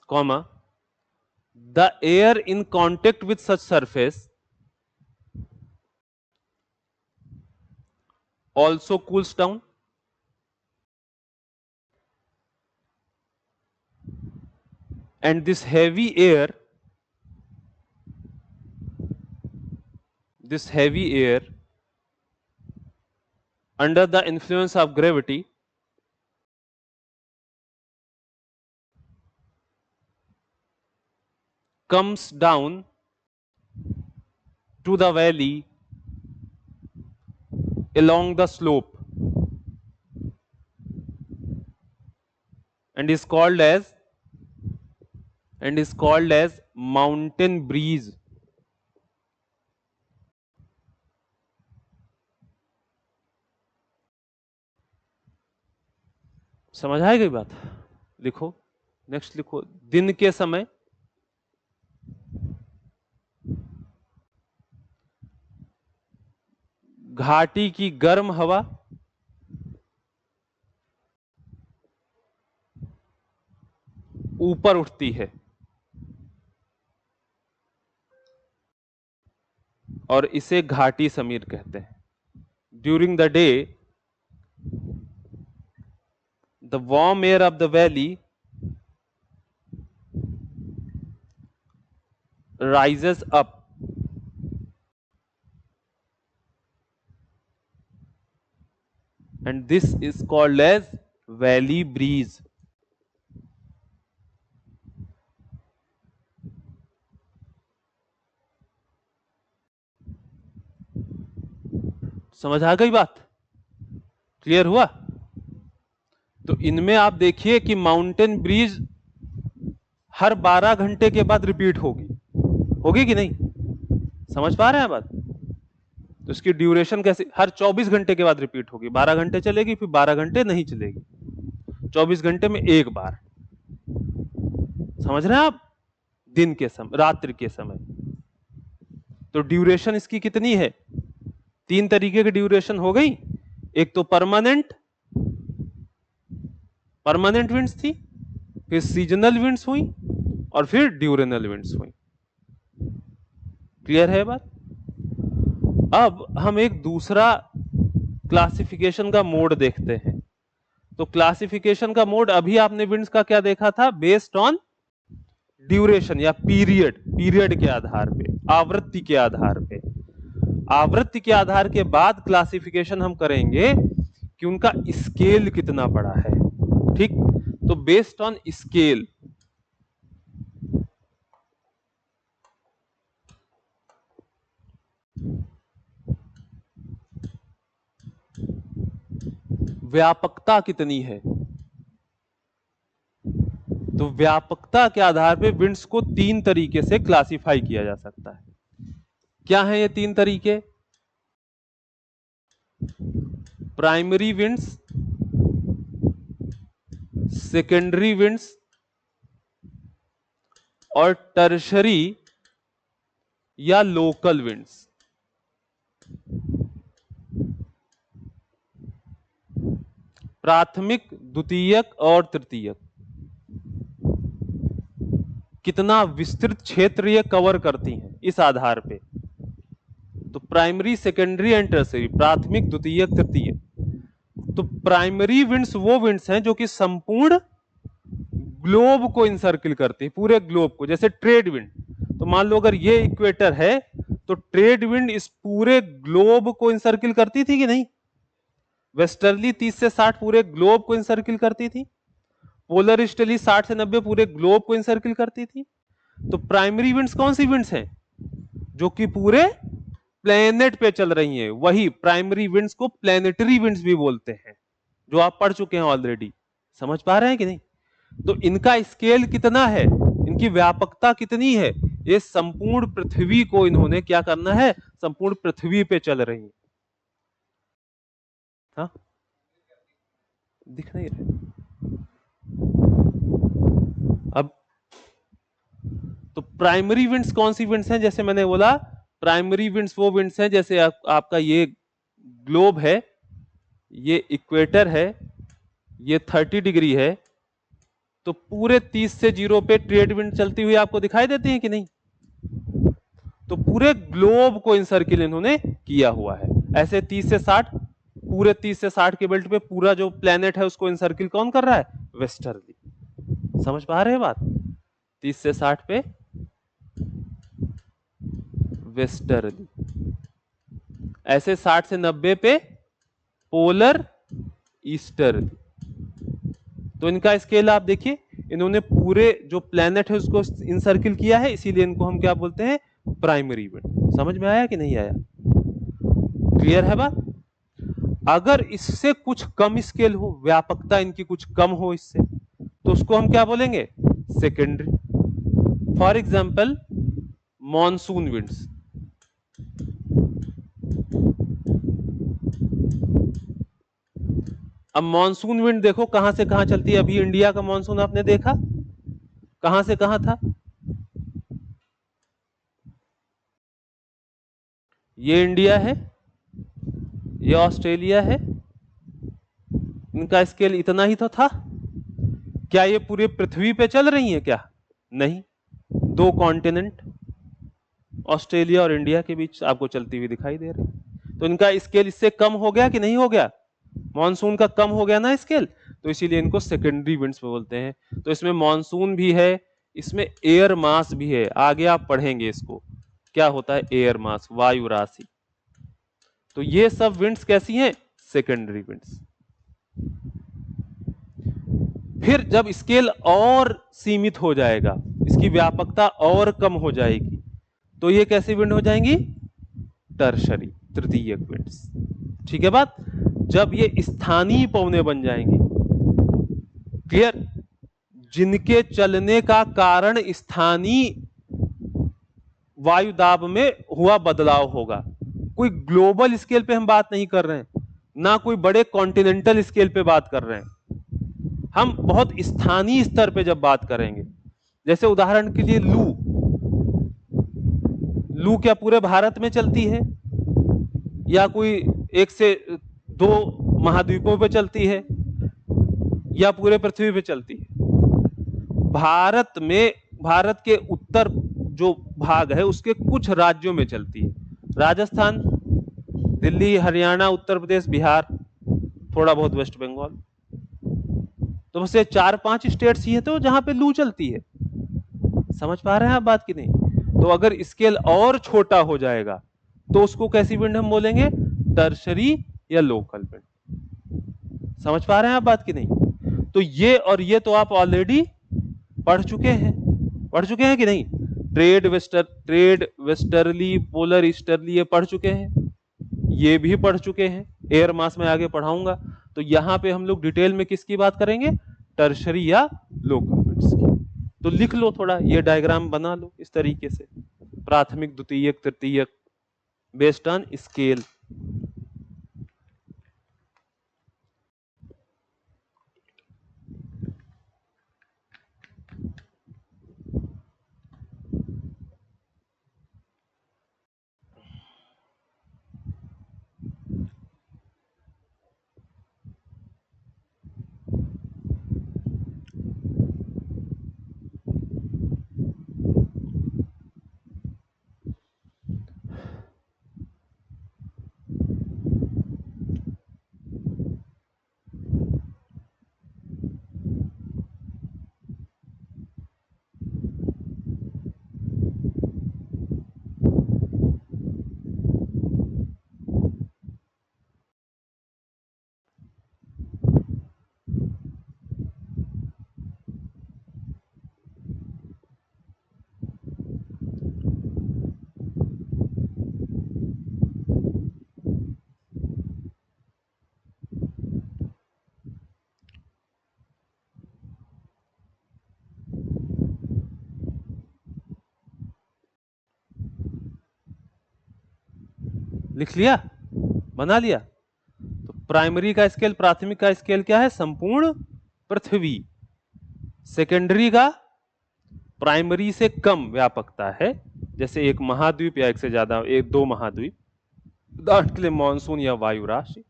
comma, the air in contact with such surface also cools down, and this heavy air under the influence of gravity comes down to the valley along the slope and is called as mountain breeze. समझ आई गई बात? लिखो, नेक्स्ट लिखो, दिन के समय घाटी की गर्म हवा ऊपर उठती है और इसे घाटी समीर कहते हैं। During the day the warm air of the valley rises up and this is called as valley breeze. समझ आ गई बात? क्लियर हुआ? तो इनमें आप देखिए कि माउंटेन ब्रीज हर 12 घंटे के बाद रिपीट होगी कि नहीं? समझ पा रहे हैं बात? तो इसकी ड्यूरेशन कैसे? हर 24 घंटे के बाद रिपीट होगी। 12 घंटे चलेगी, फिर 12 घंटे नहीं चलेगी, 24 घंटे में एक बार। समझ रहे हैं आप? दिन के समय, रात्रि के समय। तो ड्यूरेशन इसकी कितनी है? 3 तरीके की ड्यूरेशन हो गई। एक तो परमानेंट विंड्स थी, फिर सीजनल विंड्स हुई और फिर ड्यूरेनल विंड्स हुई। क्लियर है बात? अब हम एक दूसरा क्लासिफिकेशन का मोड देखते हैं। तो क्लासिफिकेशन का मोड अभी आपने विंड्स का क्या देखा था, बेस्ड ऑन ड्यूरेशन या पीरियड के आधार पे, आवृत्ति के आधार पे। आवृत्ति के आधार के बाद क्लासिफिकेशन हम करेंगे कि उनका स्केल कितना बड़ा है। ठीक, तो बेस्ड ऑन स्केल, व्यापकता कितनी है, तो व्यापकता के आधार पे विंड्स को 3 तरीके से क्लासिफाई किया जा सकता है। क्या है ये 3 तरीके? प्राइमरी विंड्स, सेकेंडरी विंड्स और टर्शरी या लोकल विंड्स। प्राथमिक, द्वितीयक और तृतीयक, कितना विस्तृत क्षेत्र ये कवर करती हैं इस आधार पे। तो प्राइमरी, सेकेंडरी एंड टर्शरी, प्राथमिक, द्वितीयक, तृतीयक। तो प्राइमरी विंड्स वो विंड्स हैं जो कि संपूर्ण ग्लोब को इनसर्किल करती है, पूरे ग्लोब को। जैसे ट्रेड विंड, तो मान लो अगर ये इक्वेटर है तो ट्रेड विंड इस पूरे ग्लोब को इनसर्किल करती थी कि नहीं? वेस्टर्ली 30 से 60 पूरे ग्लोब को इनसर्किल करती थी, पोलर ईस्टर्ली 60 से 90 पूरे ग्लोब को इनसर्किल करती थी। तो प्राइमरी विंड्स कौन सी विंड्स हैं? जो कि पूरे प्लेनेट पे चल रही हैं। वही प्राइमरी विंड्स को प्लेनेटरी विंड्स भी बोलते हैं, जो आप पढ़ चुके हैं ऑलरेडी। समझ पा रहे हैं कि नहीं? तो इनका स्केल कितना है, इनकी व्यापकता कितनी है, ये संपूर्ण पृथ्वी को इन्होंने क्या करना है, संपूर्ण पृथ्वी पे चल रही है। हाँ, दिख नहीं रहे अब। तो प्राइमरी विंड्स कौन सी विंड्स हैं? जैसे मैंने बोला, प्राइमरी विंड्स वो विंड्स हैं, जैसे आपका ये ग्लोब है, ये इक्वेटर है, ये 30 डिग्री है, तो पूरे 30 से 0 पे ट्रेड विंड चलती हुई आपको दिखाई देती है कि नहीं? तो पूरे ग्लोब को इनसर्किल इन्होंने किया हुआ है। ऐसे 30 से 60, पूरे 30 से 60 के बेल्ट पे पूरा जो प्लेनेट है उसको इनसर्किल कौन कर रहा है? वेस्टर्ली। समझ पा रहे हैं बात? 30 से 60 पे वेस्टर्ली, ऐसे 60 से 90 पे पोलर ईस्टर्ली। तो इनका स्केल आप देखिए, इन्होंने पूरे जो प्लेनेट है उसको इनसर्किल किया है, इसीलिए इनको हम क्या बोलते हैं? Primary wind. समझ में आया कि नहीं आया? क्लियर है बात? अगर इससे कुछ कम स्केल हो, व्यापकता इनकी कुछ कम हो इससे, तो उसको हम क्या बोलेंगे? Secondary. For example monsoon winds. अब मॉनसून विंड देखो कहां से कहां चलती है। अभी इंडिया का मॉनसून आपने देखा, कहां से कहां था? ये इंडिया है, ये ऑस्ट्रेलिया है। इनका स्केल इतना ही तो था। क्या ये पूरे पृथ्वी पे चल रही हैं क्या? नहीं, 2 कॉन्टिनेंट ऑस्ट्रेलिया और इंडिया के बीच आपको चलती हुई दिखाई दे रही। तो इनका स्केल इससे कम हो गया कि नहीं हो गया? मॉनसून का कम हो गया ना स्केल, तो इसीलिए इनको सेकेंडरी विंड्स बोलते हैं। तो इसमें मॉनसून भी है, इसमें एयर मास भी है। आगे आप पढ़ेंगे इसको, क्या होता है एयर मास, वायु राशि। तो ये सब विंड्स कैसी हैं? Secondary winds. फिर जब स्केल और सीमित हो जाएगा, इसकी व्यापकता और कम हो जाएगी, तो ये कैसी विंड हो जाएंगी? टर्शरी, तृतीयक विंड्स। ठीक है बात? जब ये स्थानीय पवने बन जाएंगी, क्लियर, जिनके चलने का कारण स्थानीय वायु दाब में हुआ बदलाव होगा। कोई ग्लोबल स्केल पे हम बात नहीं कर रहे हैं, ना कोई बड़े कॉन्टिनेंटल स्केल पे बात कर रहे हैं। हम बहुत स्थानीय स्तर पे जब बात करेंगे, जैसे उदाहरण के लिए लू क्या पूरे भारत में चलती है, या कोई 1 से 2 महाद्वीपों पे चलती है, या पूरे पृथ्वी पे चलती है? भारत में, भारत के उत्तर जो भाग है उसके कुछ राज्यों में चलती है। राजस्थान, दिल्ली, हरियाणा, उत्तर प्रदेश, बिहार, थोड़ा बहुत वेस्ट बंगाल। तो बस ये 4-5 स्टेट्स ही है तो जहां पे लू चलती है। समझ पा रहे हैं आप बात की नहीं? तो अगर स्केल और छोटा हो जाएगा तो उसको कैसी विंड हम बोलेंगे? टर्शरी या लोकल विंड। समझ पा रहे हैं आप बात की नहीं? तो ये और ये तो आप ऑलरेडी पढ़ चुके हैं कि नहीं? ट्रेड वेस्टर्ली, पोलर ईस्टर्ली, ये पढ़ चुके हैं, ये भी पढ़ चुके हैं। एयर मास में आगे पढ़ाऊंगा। तो यहां पे हम लोग डिटेल में किसकी बात करेंगे? टर्शरी या लोकल विंड्स की। तो लिख लो, थोड़ा ये डायग्राम बना लो इस तरीके से, प्राथमिक, द्वितीयक, तृतीयक, बेस्ड ऑन स्केल। लिख लिया? बना लिया? तो प्राइमरी का स्केल, प्राथमिक का स्केल क्या है? संपूर्ण पृथ्वी। सेकेंडरी का प्राइमरी से कम व्यापकता है, जैसे एक महाद्वीप या एक से ज्यादा, एक दो महाद्वीप, उदाहरण के लिए मानसून या वायु राशि।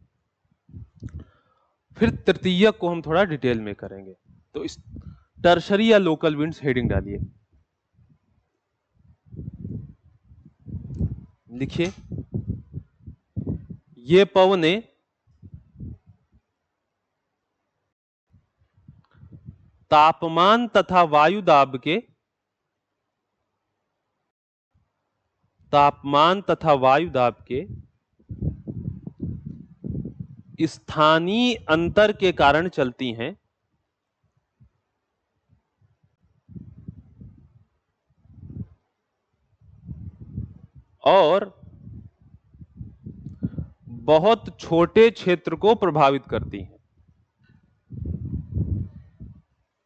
फिर तृतीयक को हम थोड़ा डिटेल में करेंगे। तो इस टर्शरी या लोकल विंड्स हेडिंग डालिए, लिखिए, ये पवने तापमान तथा वायु दाब के स्थानीय अंतर के कारण चलती हैं और बहुत छोटे क्षेत्र को प्रभावित करती हैं।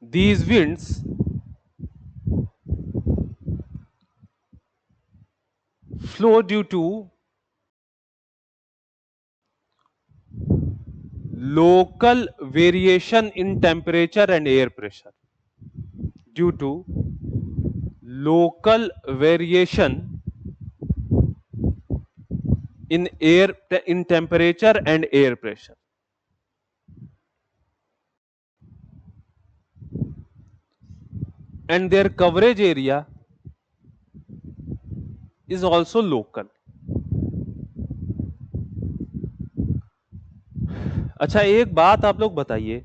These winds flow due to local variation in temperature and air pressure. Due to local variation in temperature and air pressure. And their coverage area is also local. अच्छा, एक बात आप लोग बताइए,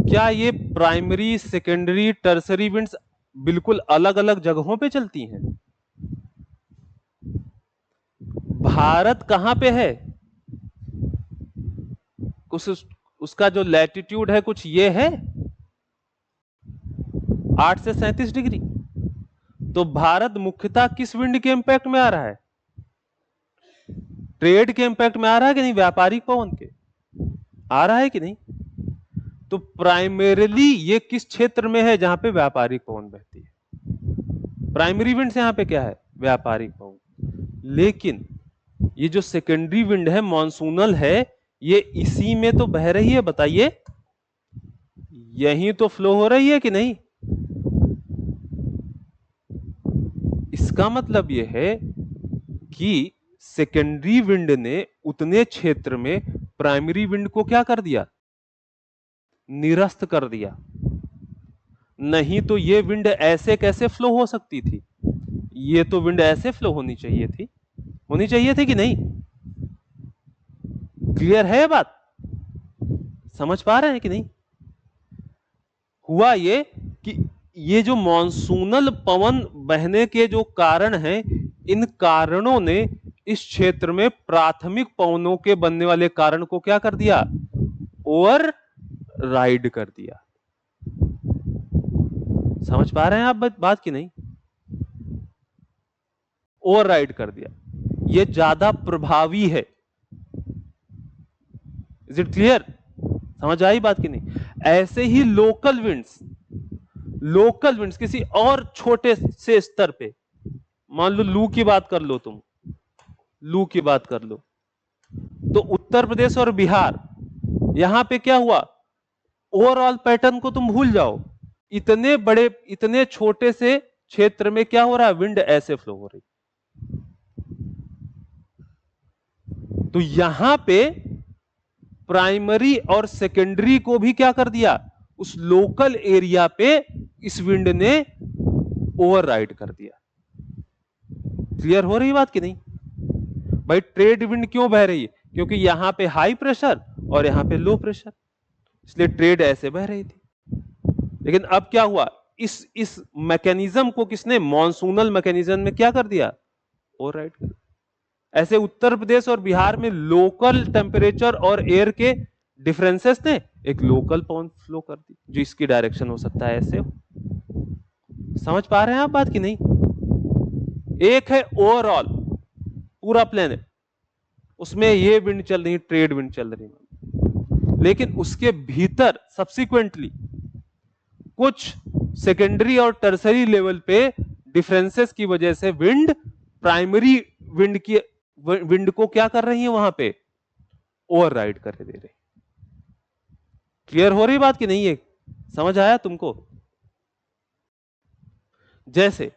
क्या ये प्राइमरी, सेकेंडरी, टर्सरी विंड्स बिल्कुल अलग अलग जगहों पे चलती हैं? भारत कहां पे है? उसका जो लैटिट्यूड है कुछ ये है, 8 से 37 डिग्री। तो भारत मुख्यतः किस विंड के इंपैक्ट में आ रहा है? ट्रेड के इंपैक्ट में आ रहा है कि नहीं? व्यापारिक पवन के आ रहा है कि नहीं? तो प्राइमरीली ये किस क्षेत्र में है जहां पे व्यापारिक पवन बहती है? प्राइमरी विंड से यहां पे क्या है? व्यापारिक पवन। लेकिन ये जो सेकेंडरी विंड है, मॉनसूनल है, ये इसी में तो बह रही है। बताइए, यहीं तो फ्लो हो रही है कि नहीं? इसका मतलब यह है कि सेकेंडरी विंड ने उतने क्षेत्र में प्राइमरी विंड को क्या कर दिया? निरस्त कर दिया। नहीं तो ये विंड ऐसे कैसे फ्लो हो सकती थी? ये तो विंड ऐसे फ्लो होनी चाहिए थी कि नहीं? क्लियर है बात? समझ पा रहे हैं कि नहीं? हुआ ये कि ये जो मॉनसूनल पवन बहने के जो कारण हैं, इन कारणों ने इस क्षेत्र में प्राथमिक पवनों के बनने वाले कारण को क्या कर दिया? ओवर राइड कर दिया। समझ पा रहे हैं आप बात की नहीं? ओवर राइड कर दिया। ये ज्यादा प्रभावी है। Is it clear? समझ आई बात की नहीं? ऐसे ही लोकल विंड्स किसी और छोटे से स्तर पे, मान लो लू की बात कर लो, तुम लू की बात कर लो, तो उत्तर प्रदेश और बिहार, यहां पे क्या हुआ? ओवरऑल पैटर्न को तुम भूल जाओ, इतने बड़े इतने छोटे से क्षेत्र में क्या हो रहा है? विंड ऐसे फ्लो हो रही। तो यहां पे प्राइमरी और सेकेंडरी को भी क्या कर दिया? उस लोकल एरिया पे इस विंड ने ओवरराइड कर दिया। क्लियर हो रही बात कि नहीं? भाई ट्रेड विंड क्यों बह रही है? क्योंकि यहां पे हाई प्रेशर और यहां पे लो प्रेशर, इसलिए ट्रेड ऐसे बह रही थी। लेकिन अब क्या हुआ? इस मैकेनिज्म को किसने, मॉनसूनल मैकेनिज्म में क्या कर दिया? ओवरराइड कर दिया। ऐसे उत्तर प्रदेश और बिहार में लोकल टेम्परेचर और एयर के डिफरेंसेस ने एक लोकल पवन फ्लो कर दी, जो इसकी डायरेक्शन हो सकता है ऐसे हो। समझ पा रहे हैं आप बात की नहीं? एक है ओवरऑल पूरा प्लेनेट, उसमें ये विंड चल रही, ट्रेड विंड चल रही, लेकिन उसके भीतर सब्सिक्वेंटली कुछ सेकेंडरी और टर्सरी लेवल पे डिफरेंसेस की वजह से विंड प्राइमरी विंड को क्या कर रही है? वहां पे ओवरराइड कर दे रही। क्लियर हो रही बात की नहीं है? समझ आया तुमको? जैसे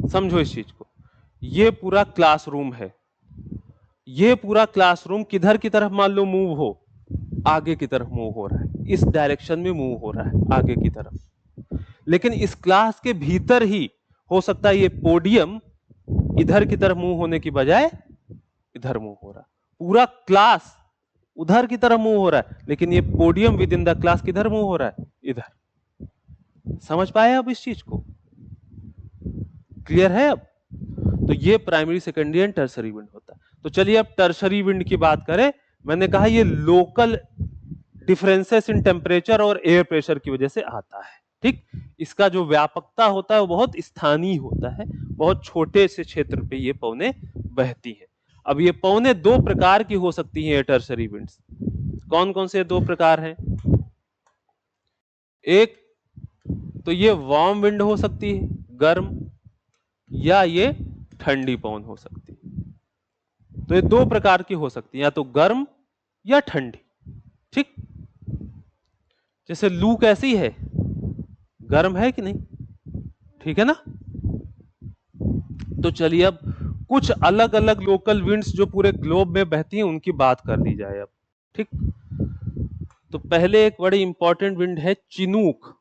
समझो इस चीज को, ये पूरा क्लासरूम है, ये पूरा क्लासरूम किधर की तरफ मान लो मूव हो? आगे की तरफ मूव हो रहा है, इस डायरेक्शन में मूव हो रहा है आगे की तरफ। लेकिन इस क्लास के भीतर ही हो सकता है ये पोडियम इधर की तरफ मूव होने की बजाय इधर मूव हो रहा है। पूरा क्लास उधर की तरफ मूव हो रहा है, लेकिन ये podium with in the class किधर मूव हो रहा है? इधर। समझ पाए अब इस चीज को? क्लियर है अब? तो ये primary, secondary and tertiary wind होता है। तो चलिए अब टर्सरी विंड की बात करें। मैंने कहा ये लोकल डिफरेंसेस इन टेम्परेचर और एयर प्रेशर की वजह से आता है। ठीक, इसका जो व्यापकता होता है वो बहुत स्थानीय होता है, बहुत छोटे से क्षेत्र पे ये पवनें बहती हैं। अब ये पवनें दो प्रकार की हो सकती हैं टर्सरी विंड्स। कौन कौन से दो प्रकार हैं? एक तो ये वार्म विंड हो सकती है, गर्म, या ये ठंडी पवन हो सकती है। तो ये दो प्रकार की हो सकती है, या तो गर्म या ठंडी। ठीक, जैसे लू कैसी है? गर्म है कि नहीं? ठीक है ना? तो चलिए अब कुछ अलग अलग लोकल विंड्स जो पूरे ग्लोब में बहती हैं उनकी बात कर ली जाए अब। ठीक, तो पहले एक बड़ी इंपॉर्टेंट विंड है चिनूक।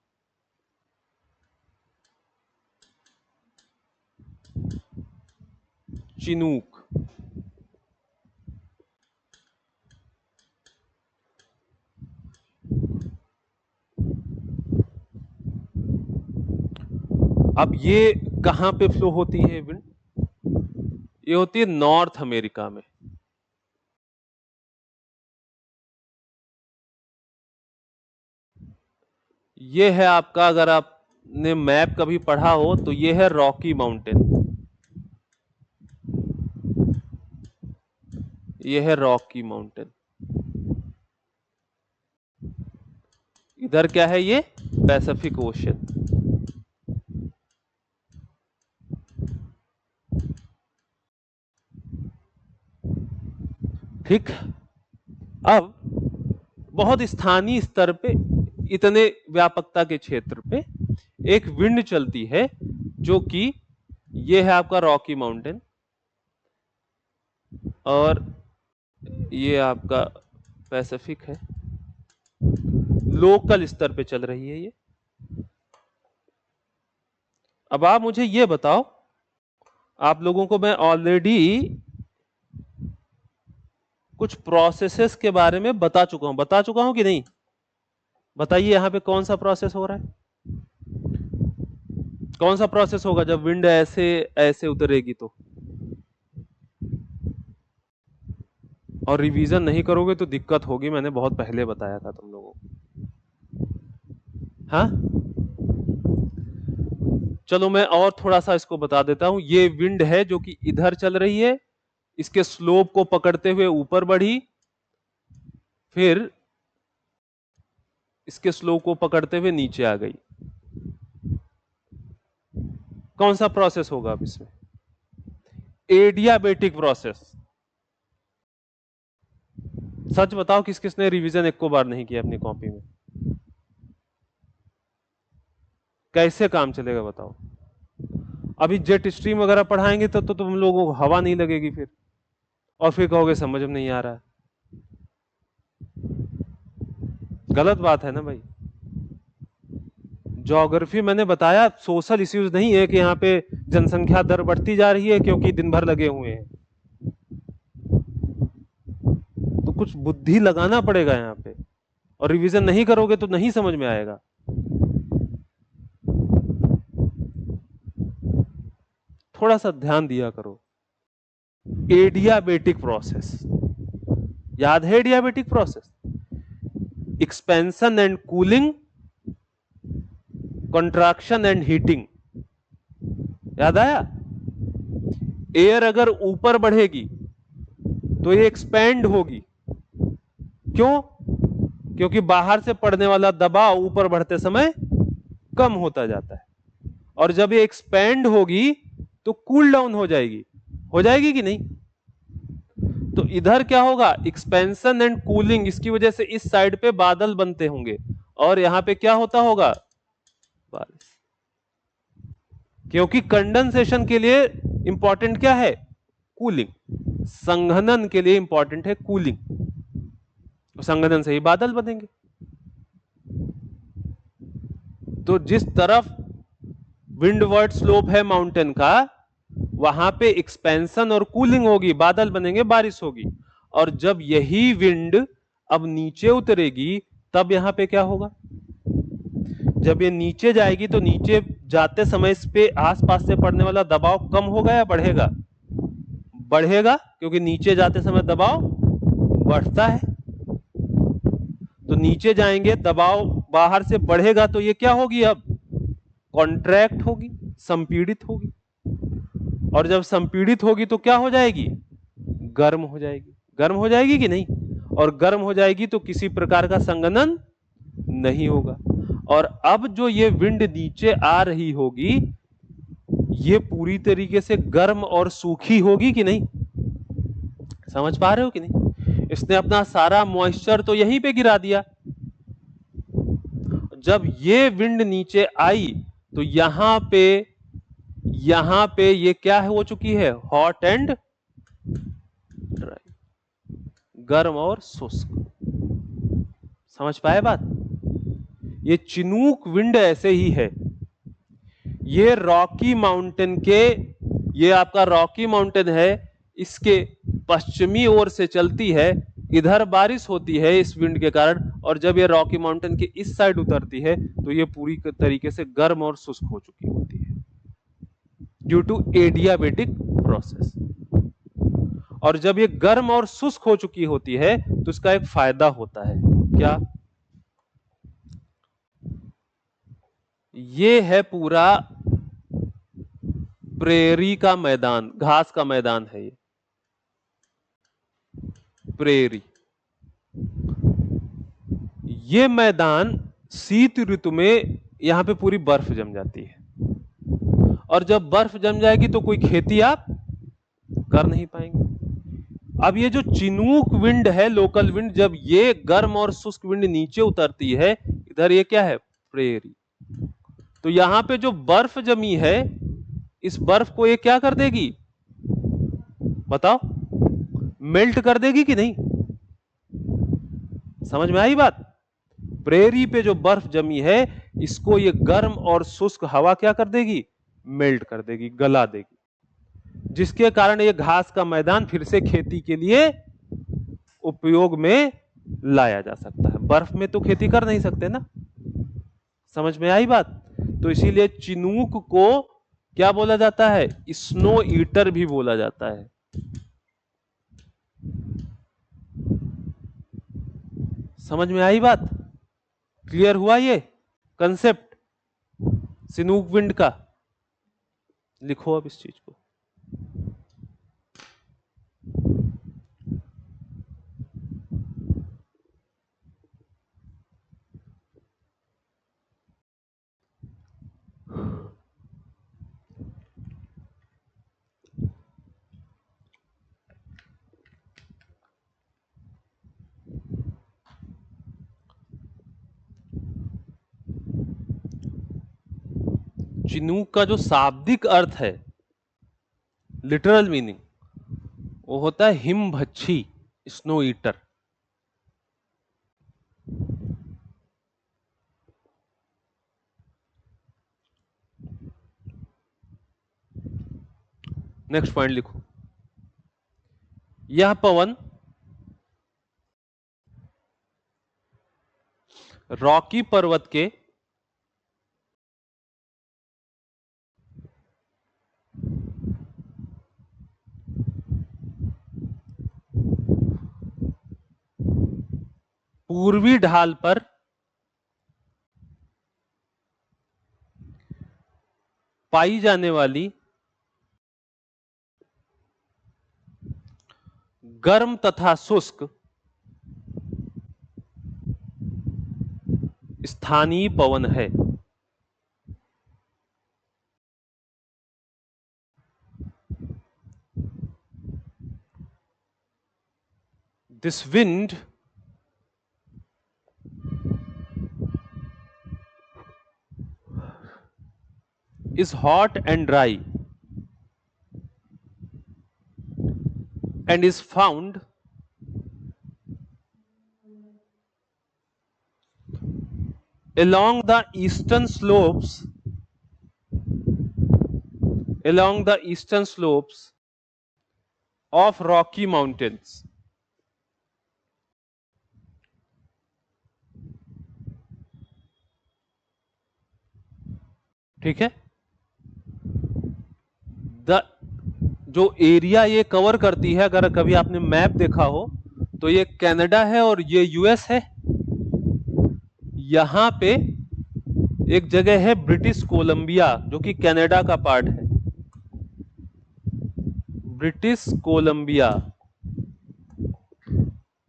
चिनूक अब ये कहां पे फ्लो होती है विंड? ये होती है नॉर्थ अमेरिका में। ये है आपका, अगर आपने मैप कभी पढ़ा हो तो ये है रॉकी माउंटेन। ये है रॉकी माउंटेन। इधर क्या है? ये पैसिफिक ओशन। ठीक, अब बहुत स्थानीय स्तर पे, इतने व्यापकता के क्षेत्र पे एक विंड चलती है जो कि ये है आपका रॉकी माउंटेन, और ये आपका पैसिफिक है। लोकल स्तर पे चल रही है ये। अब आप मुझे ये बताओ, आप लोगों को मैं ऑलरेडी कुछ प्रोसेसेस के बारे में बता चुका हूं कि नहीं? बताइए यहां पे कौन सा प्रोसेस हो रहा है? कौन सा प्रोसेस होगा जब विंड ऐसे ऐसे उतरेगी तो? और रिवीजन नहीं करोगे तो दिक्कत होगी, मैंने बहुत पहले बताया था तुम लोगों को। हाँ, चलो मैं और थोड़ा सा इसको बता देता हूं। ये विंड है जो कि इधर चल रही है, इसके स्लोप को पकड़ते हुए ऊपर बढ़ी, फिर इसके स्लोप को पकड़ते हुए नीचे आ गई। कौन सा प्रोसेस होगा अब इसमें? Adiabatic process. सच बताओ किस किसने रिवीजन एक को बार नहीं किया अपनी कॉपी में? कैसे काम चलेगा बताओ? अभी जेट स्ट्रीम वगैरह पढ़ाएंगे तो तुम लोगों को हवा नहीं लगेगी फिर, और फिर कहोगे समझ में नहीं आ रहा है। गलत बात है ना भाई। ज्योग्राफी मैंने बताया सोशल इश्यूज नहीं है कि यहाँ पे जनसंख्या दर बढ़ती जा रही है क्योंकि दिन भर लगे हुए हैं। तो कुछ बुद्धि लगाना पड़ेगा यहाँ पे, और रिवीजन नहीं करोगे तो नहीं समझ में आएगा। थोड़ा सा ध्यान दिया करो। एडियाबेटिक प्रोसेस याद है? Adiabatic process expansion and cooling, contraction and heating. याद आया? एयर अगर ऊपर बढ़ेगी तो ये एक्सपेंड होगी। क्यों? क्योंकि बाहर से पड़ने वाला दबाव ऊपर बढ़ते समय कम होता जाता है, और जब ये एक्सपेंड होगी तो कूल डाउन हो जाएगी। हो जाएगी कि नहीं? तो इधर क्या होगा? एक्सपेंशन एंड कूलिंग, इसकी वजह से इस साइड पे बादल बनते होंगे, और यहां पे क्या होता होगा? बारिश। क्योंकि कंडेंसेशन के लिए इंपॉर्टेंट क्या है? कूलिंग। संघनन के लिए इंपॉर्टेंट है कूलिंग, संघनन से ही बादल बनेंगे। तो जिस तरफ विंडवर्ड स्लोप है माउंटेन का, वहां पे एक्सपेंशन और कूलिंग होगी, बादल बनेंगे, बारिश होगी। और जब यही विंड अब नीचे उतरेगी तब यहां पे क्या होगा? जब ये नीचे जाएगी तो नीचे जाते समय इस पे आसपास से पड़ने वाला दबाव कम होगा या बढ़ेगा? बढ़ेगा, क्योंकि नीचे जाते समय दबाव बढ़ता है। तो नीचे जाएंगे, दबाव बाहर से बढ़ेगा, तो ये क्या होगी? अब कॉन्ट्रैक्ट होगी, संपीड़ित होगी। और जब संपीड़ित होगी तो क्या हो जाएगी? गर्म हो जाएगी। गर्म हो जाएगी कि नहीं? और गर्म हो जाएगी तो किसी प्रकार का संघनन नहीं होगा। और अब जो ये विंड नीचे आ रही होगी, ये पूरी तरीके से गर्म और सूखी होगी कि नहीं? समझ पा रहे हो कि नहीं? इसने अपना सारा मॉइस्चर तो यहीं पे गिरा दिया। जब ये विंड नीचे आई तो यहां पे ये क्या हो चुकी है? हॉट एंड ड्राई, गर्म और शुष्क। समझ पाए बात? ये चिनूक विंड ऐसे ही है। ये रॉकी माउंटेन के, ये आपका रॉकी माउंटेन है, इसके पश्चिमी ओर से चलती है, इधर बारिश होती है इस विंड के कारण, और जब ये रॉकी माउंटेन के इस साइड उतरती है तो ये पूरी तरीके से गर्म और शुष्क हो चुकी होती है ड्यू टू एडियाबेटिक प्रोसेस। और जब ये गर्म और शुष्क हो चुकी होती है तो इसका एक फायदा होता है। क्या? ये है पूरा प्रेरी का मैदान, घास का मैदान है ये प्रेरी। ये मैदान शीत ऋतु में यहां पे पूरी बर्फ जम जाती है, और जब बर्फ जम जाएगी तो कोई खेती आप कर नहीं पाएंगे। अब ये जो चिनूक विंड है, लोकल विंड, जब ये गर्म और शुष्क विंड नीचे उतरती है, इधर ये क्या है? प्रेरी। तो यहां पे जो बर्फ जमी है, इस बर्फ को ये क्या कर देगी? बताओ, मेल्ट कर देगी कि नहीं? समझ में आई बात? प्रेरी पे जो बर्फ जमी है, इसको ये गर्म और शुष्क हवा क्या कर देगी? मेल्ट कर देगी, गला देगी, जिसके कारण ये घास का मैदान फिर से खेती के लिए उपयोग में लाया जा सकता है। बर्फ में तो खेती कर नहीं सकते ना, समझ में आई बात? तो इसीलिए चिनूक को क्या बोला जाता है? स्नो ईटर भी बोला जाता है। समझ में आई बात? क्लियर हुआ ये कंसेप्ट चिनूक विंड का? लिखो अब इस चीज को। चिनूक का जो शाब्दिक अर्थ है, लिटरल मीनिंग, वो होता है हिमभक्षी, स्नो ईटर। नेक्स्ट पॉइंट लिखो। यह पवन रॉकी पर्वत के पूर्वी ढाल पर पाई जाने वाली गर्म तथा शुष्क स्थानीय पवन है। This wind is hot and dry and is found along the eastern slopes of Rocky Mountains. ठीक है? जो एरिया ये कवर करती है, अगर कभी आपने मैप देखा हो तो ये कनाडा है और ये यूएस है। यहां पे एक जगह है ब्रिटिश कोलंबिया, जो कि कनाडा का पार्ट है। ब्रिटिश कोलंबिया,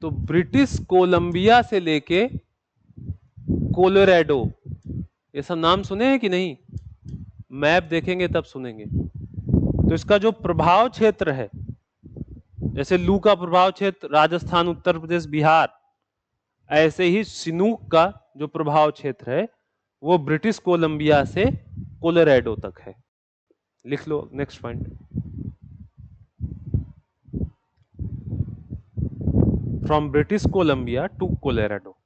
तो ब्रिटिश कोलंबिया से लेके कोलोराडो, ये सब नाम सुने हैं कि नहीं? मैप देखेंगे तब सुनेंगे। तो इसका जो प्रभाव क्षेत्र है, जैसे लू का प्रभाव क्षेत्र राजस्थान, उत्तर प्रदेश, बिहार, ऐसे ही चिनूक का जो प्रभाव क्षेत्र है वो ब्रिटिश कोलंबिया से कोलोराडो तक है। लिख लो next point. From British Columbia to Colorado.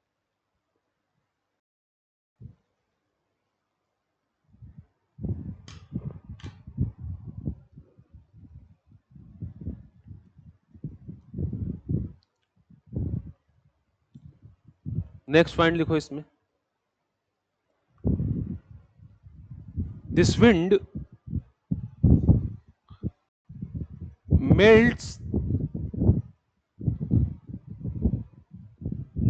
Next point लिखो इसमें। This wind melts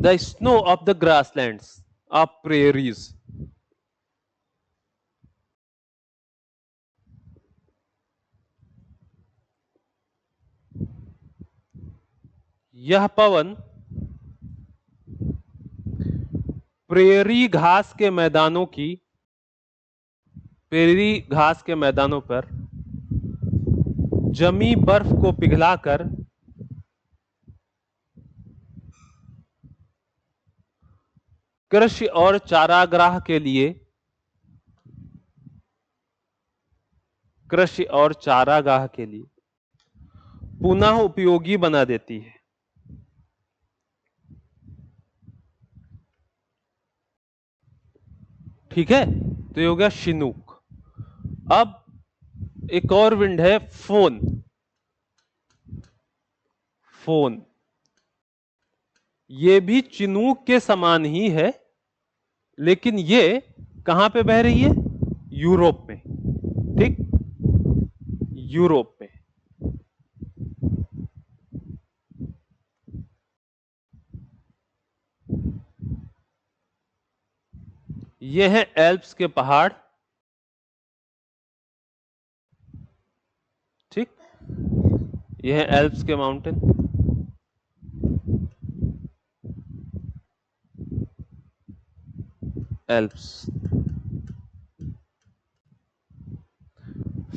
the snow of the grasslands of prairies. यह पवन प्रेरी घास के मैदानों पर जमी बर्फ को पिघलाकर कृषि और चारागाह के लिए पुनः उपयोगी बना देती है। ठीक है? तो ये हो गया चिनूक। अब एक और विंड है फोन। फोन ये भी चिनूक के समान ही है, लेकिन ये कहां पे बह रही है? यूरोप में। ठीक, यूरोप में। ये है एल्प्स के पहाड़। ठीक, ये है एल्प्स के माउंटेन। एल्प्स।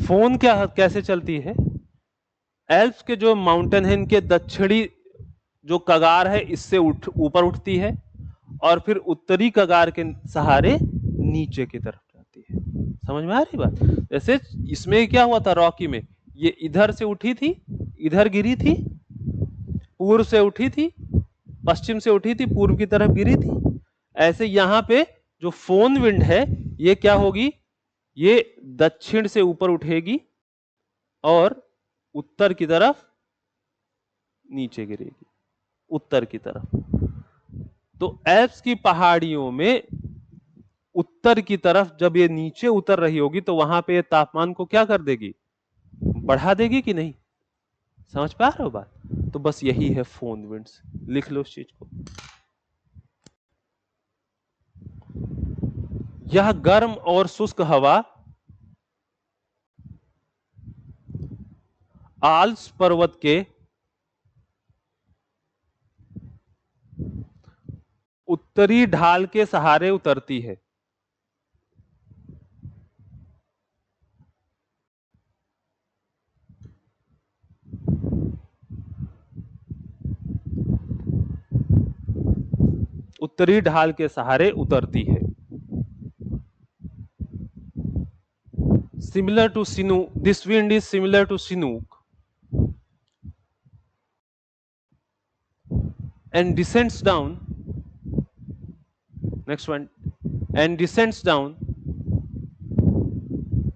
फोन क्या कैसे चलती है? एल्प्स के जो माउंटेन है, इनके दक्षिणी जो कगार है इससे ऊपर उठती है, और फिर उत्तरी कगार के सहारे नीचे की तरफ जाती है। समझ में आ रही बात? जैसे इसमें क्या हुआ था रॉकी में, ये इधर से उठी थी, इधर गिरी थी, पूर्व से उठी थी, पश्चिम से उठी थी, पूर्व की तरफ गिरी थी। ऐसे यहां पे जो फोन विंड है, ये क्या होगी? ये दक्षिण से ऊपर उठेगी और उत्तर की तरफ नीचे गिरेगी, उत्तर की तरफ। तो एल्प्स की पहाड़ियों में उत्तर की तरफ जब ये नीचे उतर रही होगी, तो वहां पे तापमान को क्या कर देगी? बढ़ा देगी कि नहीं? समझ पा रहे हो बात? तो बस यही है फोन विंड्स। लिख लो उस चीज को। यह गर्म और शुष्क हवा आल्प्स पर्वत के उत्तरी ढाल के सहारे उतरती है। उत्तरी ढाल के सहारे उतरती है। Similar to Chinook, this wind is similar to Chinook and descends down, next one, and descends down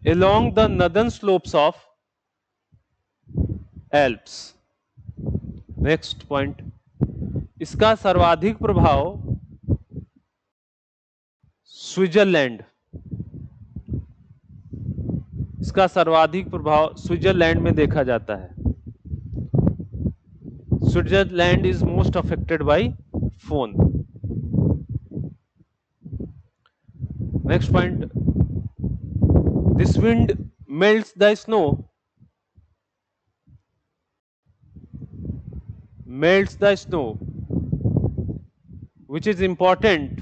along the northern slopes of Alps. Next point, इसका सर्वाधिक प्रभाव स्विट्जरलैंड, इसका सर्वाधिक प्रभाव स्विट्जरलैंड में देखा जाता है। Switzerland is most affected by phone. Next point, this wind melts the snow, melts the snow, which is important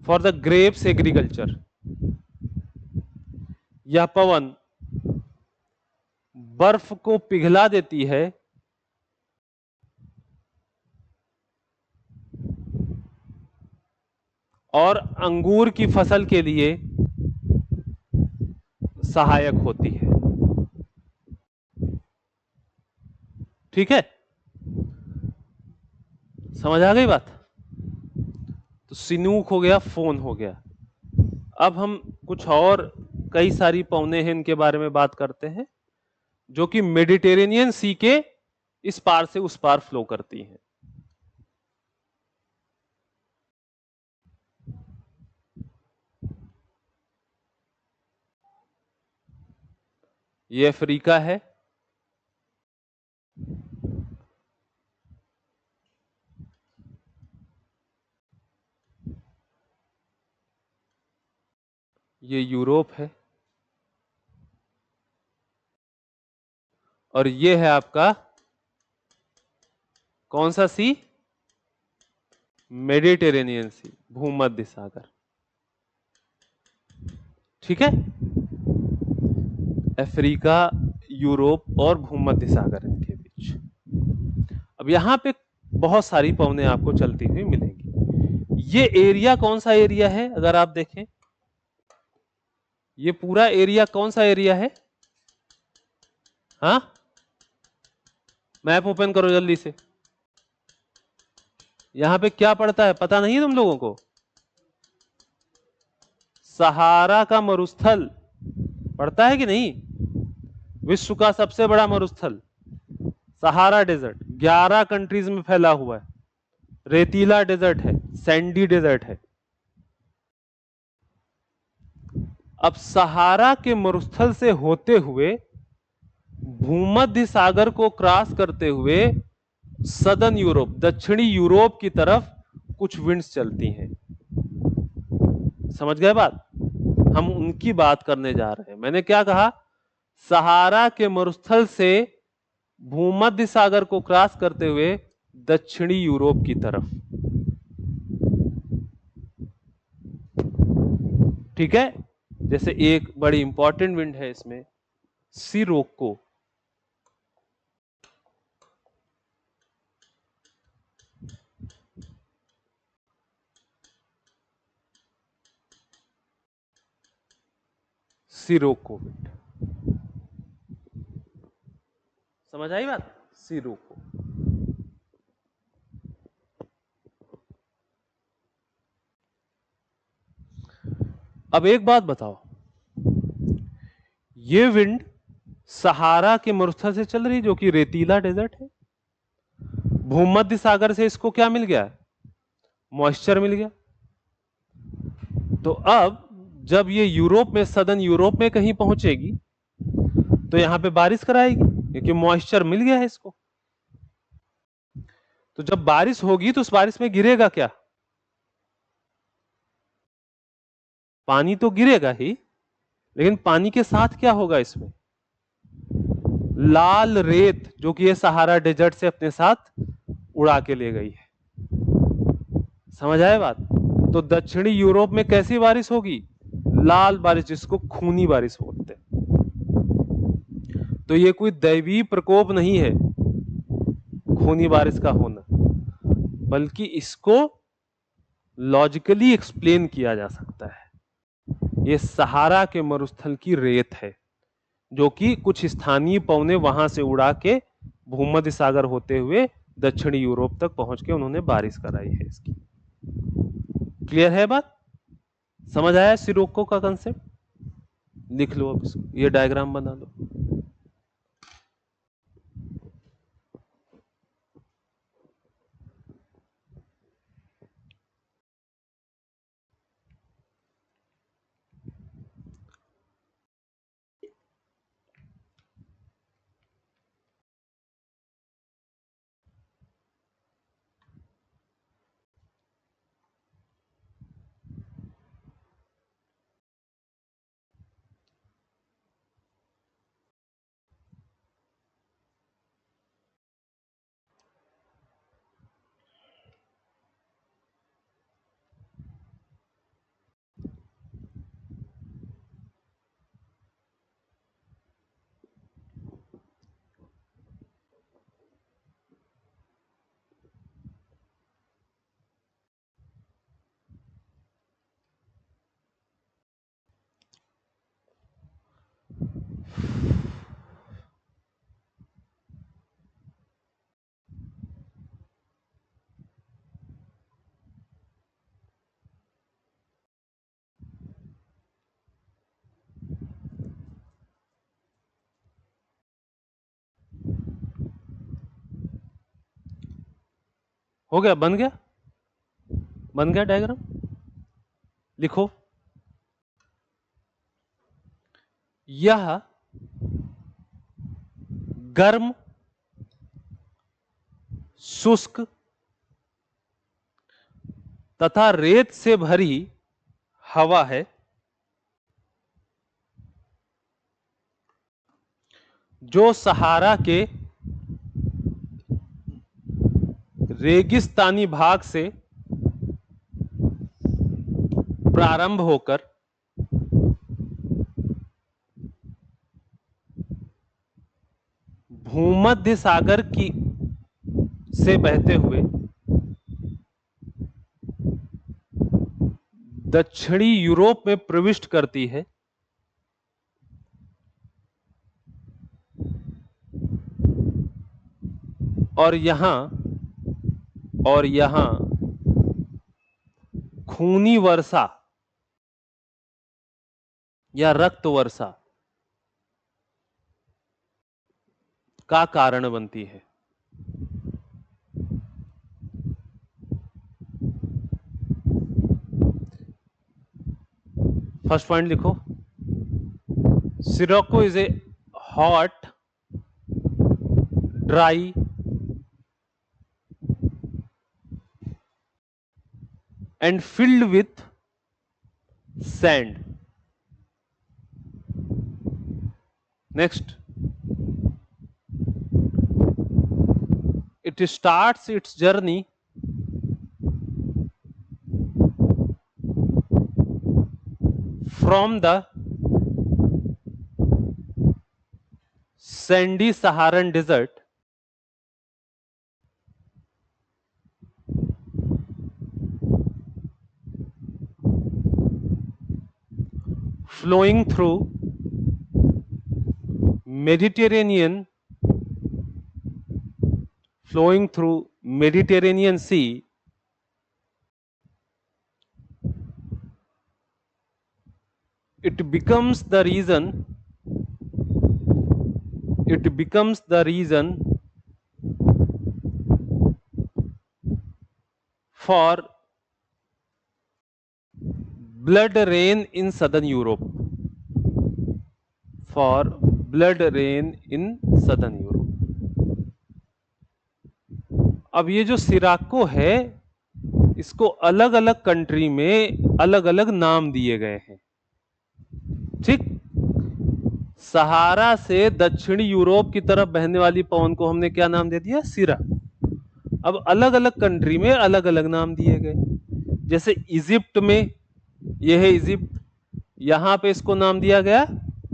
for the grapes agriculture. यह पवन बर्फ को पिघला देती है और अंगूर की फसल के लिए सहायक होती है। ठीक है, समझ आ गई बात? तो सिनूक हो गया, फोन हो गया। अब हम कुछ और कई सारी पवने हैं, इनके बारे में बात करते हैं, जो कि मेडिटेरेनियन सी के इस पार से उस पार फ्लो करती हैं। ये अफ्रीका है, ये यूरोप है, और ये है आपका कौन सा सी? मेडिटेरेनियन सी, भूमध्य सागर। ठीक है, अफ्रीका, यूरोप और भूमध्य सागर इनके बीच। अब यहां पे बहुत सारी पवनें आपको चलती हुई मिलेंगी। ये एरिया कौन सा एरिया है? अगर आप देखें, ये पूरा एरिया कौन सा एरिया है? हाँ, मैप ओपन करो जल्दी से। यहां पे क्या पड़ता है, पता नहीं तुम लोगों को? सहारा का मरुस्थल पड़ता है कि नहीं? विश्व का सबसे बड़ा मरुस्थल सहारा डेजर्ट 11 कंट्रीज में फैला हुआ है, रेतीला डेजर्ट है, सैंडी डेजर्ट है। अब सहारा के मरुस्थल से होते हुए भूमध्य सागर को क्रॉस करते हुए सदर्न यूरोप, दक्षिणी यूरोप की तरफ कुछ विंड्स चलती हैं। समझ गए बात? हम उनकी बात करने जा रहे हैं। मैंने क्या कहा? सहारा के मरुस्थल से भूमध्य सागर को क्रॉस करते हुए दक्षिणी यूरोप की तरफ। ठीक है? जैसे एक बड़ी इंपॉर्टेंट विंड है इसमें, सिरोको। सिरोको विंड, समझ आई बात? सिरोको। अब एक बात बताओ, ये विंड सहारा के मरुस्थल से चल रही जो कि रेतीला डेजर्ट है। भूमध्य सागर से इसको क्या मिल गया? मॉइस्चर मिल गया। तो अब जब ये यूरोप में, सदर्न यूरोप में कहीं पहुंचेगी तो यहां पे बारिश कराएगी क्योंकि मॉइस्चर मिल गया है इसको। तो जब बारिश होगी तो उस बारिश में गिरेगा क्या? पानी तो गिरेगा ही, लेकिन पानी के साथ क्या होगा इसमें? लाल रेत, जो कि ये सहारा डेजर्ट से अपने साथ उड़ा के ले गई है। समझ आए बात? तो दक्षिणी यूरोप में कैसी बारिश होगी? लाल बारिश, जिसको खूनी बारिश बोलते हैं। तो ये कोई दैवीय प्रकोप नहीं है खूनी बारिश का होना, बल्कि इसको लॉजिकली एक्सप्लेन किया जा सकता है। ये सहारा के मरुस्थल की रेत है जो कि कुछ स्थानीय पवने वहां से उड़ा के भूमध्य सागर होते हुए दक्षिणी यूरोप तक पहुंच के उन्होंने बारिश कराई है इसकी। क्लियर है बात? समझ आया सिरोको का कंसेप्ट? लिख लो अब इसको, ये डायग्राम बना दो। हो गया? बन गया? बन गया डायग्राम? लिखो। यह गर्म, शुष्क तथा रेत से भरी हवा है जो सहारा के रेगिस्तानी भाग से प्रारंभ होकर भूमध्य सागर की से बहते हुए दक्षिणी यूरोप में प्रविष्ट करती है और यहां खूनी वर्षा या रक्त वर्षा का कारण बनती है? फर्स्ट पॉइंट लिखो, Scirocco is a hot, dry and filled with sand. Next, it starts its journey from the sandy Saharan desert flowing through Mediterranean Sea it becomes the reason for blood rain in southern Europe. अब ये जो सिराको है, इसको अलग अलग कंट्री में अलग अलग नाम दिए गए हैं। ठीक, सहारा से दक्षिणी यूरोप की तरफ बहने वाली पवन को हमने क्या नाम दे दिया? सिरा। अब अलग अलग कंट्री में अलग अलग नाम दिए गए। जैसे इजिप्ट में, यह है इजिप्ट, यहां पे इसको नाम दिया गया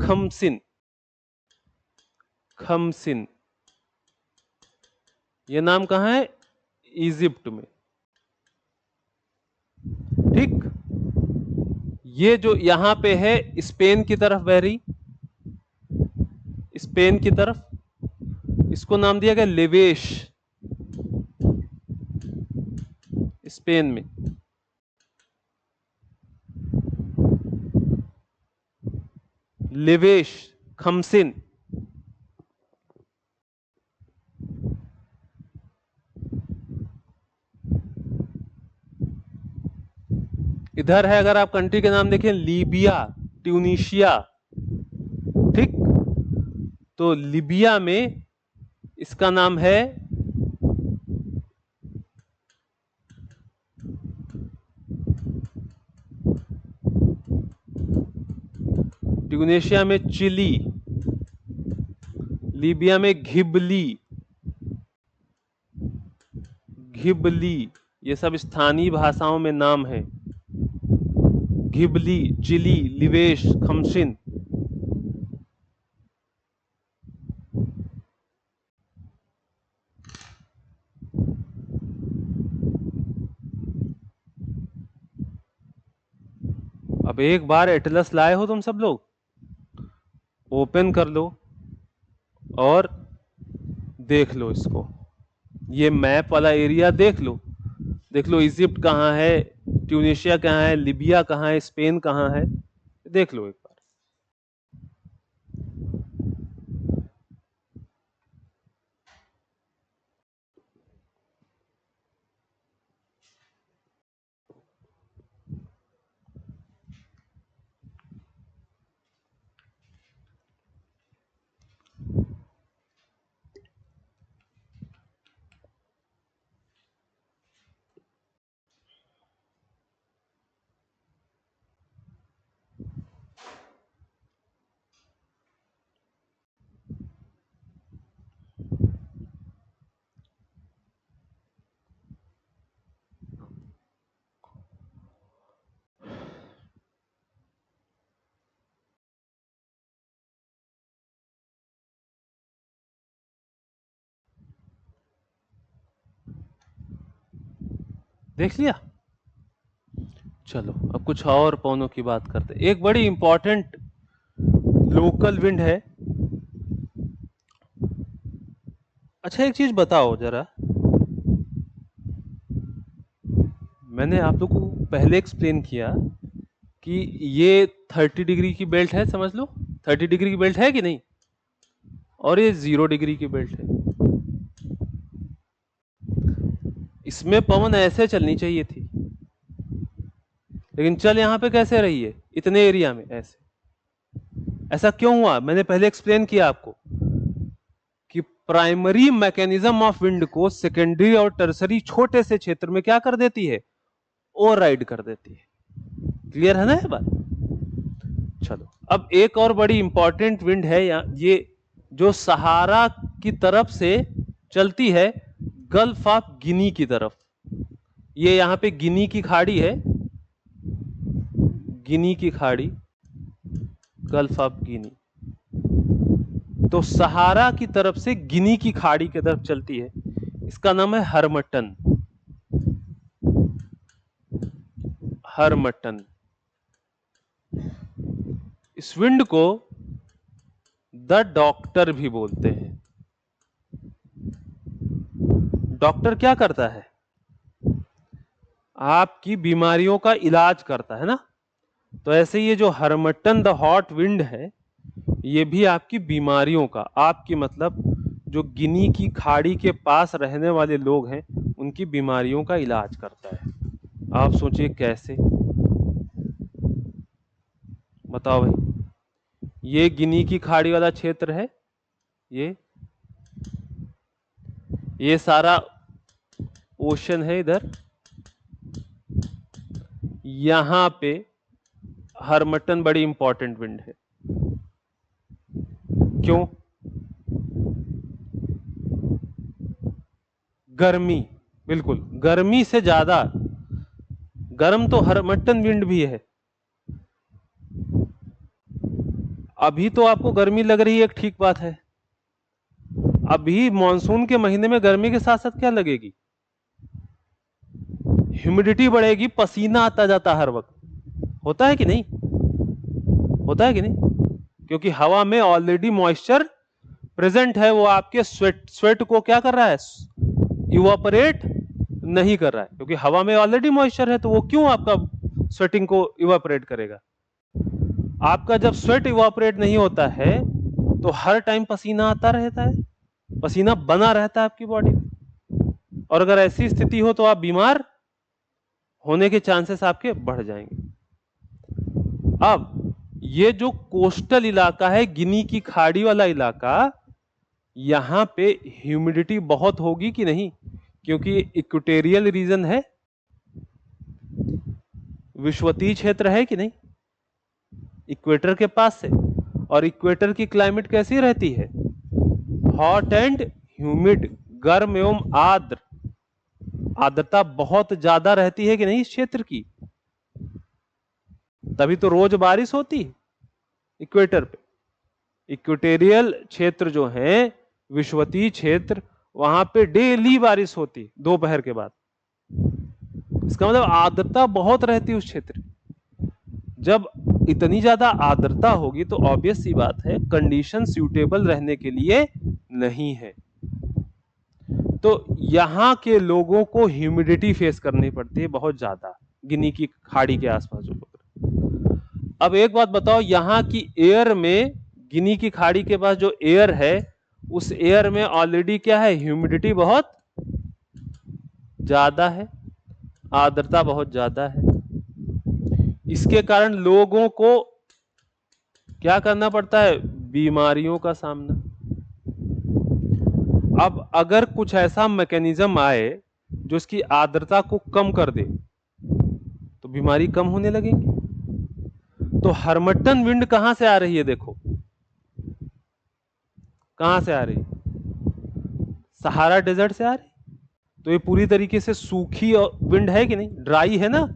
खमसिन। ये नाम कहां है? इजिप्ट में। ठीक, ये जो यहां पे है स्पेन की तरफ बह रही, स्पेन की तरफ, इसको नाम दिया गया लिवेश, स्पेन में। लिवेश, खमसिन। इधर है, अगर आप कंट्री के नाम देखें, लीबिया, ट्यूनीशिया। ठीक, तो लीबिया में इसका नाम है ट्यूनीशिया में चिली, लीबिया में घिबली। ये सब स्थानीय भाषाओं में नाम है। घिबली, चिली, लिवेश, खमसिन। अब एक बार एटलस लाए हो तुम सब लोग, ओपन कर लो और देख लो इसको। ये मैप वाला एरिया देख लो, इजिप्ट कहाँ है, ट्यूनीशिया कहाँ है, लीबिया कहाँ है, स्पेन कहाँ है, देख लो एक बार। देख लिया? चलो अब कुछ और पवनों की बात करते हैं। एक बड़ी इंपॉर्टेंट लोकल विंड है। अच्छा, एक चीज बताओ जरा, मैंने आप लोगों को पहले एक्सप्लेन किया कि ये 30 डिग्री की बेल्ट है, समझ लो 30 डिग्री की बेल्ट है कि नहीं, और ये 0 डिग्री की बेल्ट है। इसमें पवन ऐसे चलनी चाहिए थी, लेकिन चल यहां पे कैसे रही है इतने एरिया में ऐसे। ऐसा क्यों हुआ? मैंने पहले एक्सप्लेन किया आपको कि प्राइमरी मैकेनिज्म ऑफ विंड को सेकेंडरी और टर्सरी छोटे से क्षेत्र में क्या कर देती है? ओवरराइड कर देती है। क्लियर है ना ये बात? चलो, अब एक और बड़ी इंपॉर्टेंट विंड है ये जो सहारा की तरफ से चलती है गल्फ ऑफ गिनी की तरफ। ये यहां पे गिनी की खाड़ी है, गिनी की खाड़ी, गल्फ ऑफ गिनी। तो सहारा की तरफ से गिनी की खाड़ी की तरफ चलती है, इसका नाम है हरमटन। हरमटन। इस विंड को द डॉक्टर भी बोलते हैं। डॉक्टर क्या करता है? आपकी बीमारियों का इलाज करता है ना। तो ऐसे ये जो हरमटन द हॉट विंड है, ये भी आपकी बीमारियों का, आपकी मतलब जो गिनी की खाड़ी के पास रहने वाले लोग हैं उनकी बीमारियों का इलाज करता है। आप सोचिए कैसे, बताओ भाई। ये गिनी की खाड़ी वाला क्षेत्र है, ये सारा ओशन है इधर। यहां पे हरमटन बड़ी इंपॉर्टेंट विंड है। क्यों? गर्मी, बिल्कुल गर्मी से ज्यादा गर्म तो हरमटन विंड भी है। अभी तो आपको गर्मी लग रही है, एक ठीक बात है। अभी मॉनसून के महीने में गर्मी के साथ साथ क्या लगेगी? ह्यूमिडिटी बढ़ेगी, पसीना आता जाता हर वक्त। होता है कि नहीं? होता है कि नहीं? क्योंकि हवा में ऑलरेडी मॉइस्चर प्रेजेंट है, वो आपके स्वेट को क्या कर रहा है? इवापोरेट नहीं कर रहा है, क्योंकि हवा में ऑलरेडी मॉइस्चर है, तो वो क्यों आपका स्वेटिंग को इवापोरेट करेगा? आपका जब स्वेट इवापोरेट नहीं होता है तो हर टाइम पसीना आता रहता है, पसीना बना रहता है आपकी बॉडी में, और अगर ऐसी स्थिति हो तो आप बीमार होने के चांसेस आपके बढ़ जाएंगे। अब ये जो कोस्टल इलाका है, गिनी की खाड़ी वाला इलाका, यहां पे ह्यूमिडिटी बहुत होगी कि नहीं? क्योंकि इक्वेटोरियल रीजन है, विषुवतीय क्षेत्र है कि नहीं, इक्वेटर के पास से। और इक्वेटर की क्लाइमेट कैसी रहती है? हॉट एंड ह्यूमिड, गर्म एवं आर्द्र। आर्द्रता बहुत ज्यादा रहती है कि नहीं इस क्षेत्र की? तभी तो रोज बारिश होती है इक्वेटर पे। इक्वेटोरियल क्षेत्र जो है, विषुवतीय क्षेत्र, वहां पे डेली बारिश होती दोपहर के बाद। इसका मतलब आर्द्रता बहुत रहती है उस क्षेत्र। जब इतनी ज्यादा आर्द्रता होगी तो ऑब्वियस सी बात है कंडीशन सूटेबल रहने के लिए नहीं है। तो यहां के लोगों को ह्यूमिडिटी फेस करनी पड़ती है बहुत ज्यादा, गिनी की खाड़ी के आसपास जो लोग। अब एक बात बताओ, यहां की एयर में, गिनी की खाड़ी के पास जो एयर है, उस एयर में ऑलरेडी क्या है? ह्यूमिडिटी बहुत ज्यादा है, आर्द्रता बहुत ज्यादा है। इसके कारण लोगों को क्या करना पड़ता है? बीमारियों का सामना। अब अगर कुछ ऐसा मैकेनिज्म आए जो इसकी आर्द्रता को कम कर दे तो बीमारी कम होने लगेंगी। तो हरमटन विंड कहां से आ रही है? देखो कहां से आ रही है? सहारा डेजर्ट से आ रही। तो ये पूरी तरीके से सूखी विंड है कि नहीं? ड्राई है ना,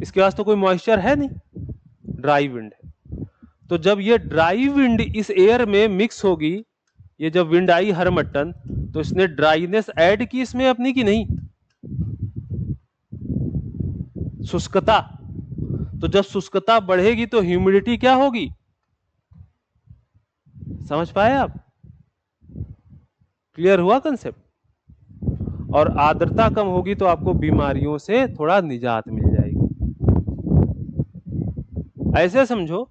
इसके पास तो कोई मॉइस्चर है नहीं, ड्राई विंड है। तो जब ये ड्राई विंड इस एयर में मिक्स होगी, ये जब विंड आई हरमटन, तो इसने ड्राइनेस ऐड की इसमें अपनी की नहीं? शुष्कता। तो जब शुष्कता बढ़ेगी तो ह्यूमिडिटी क्या होगी? समझ पाए आप? क्लियर हुआ कंसेप्ट? और आर्द्रता कम होगी तो आपको बीमारियों से थोड़ा निजात मिल जाएगी। ऐसे समझो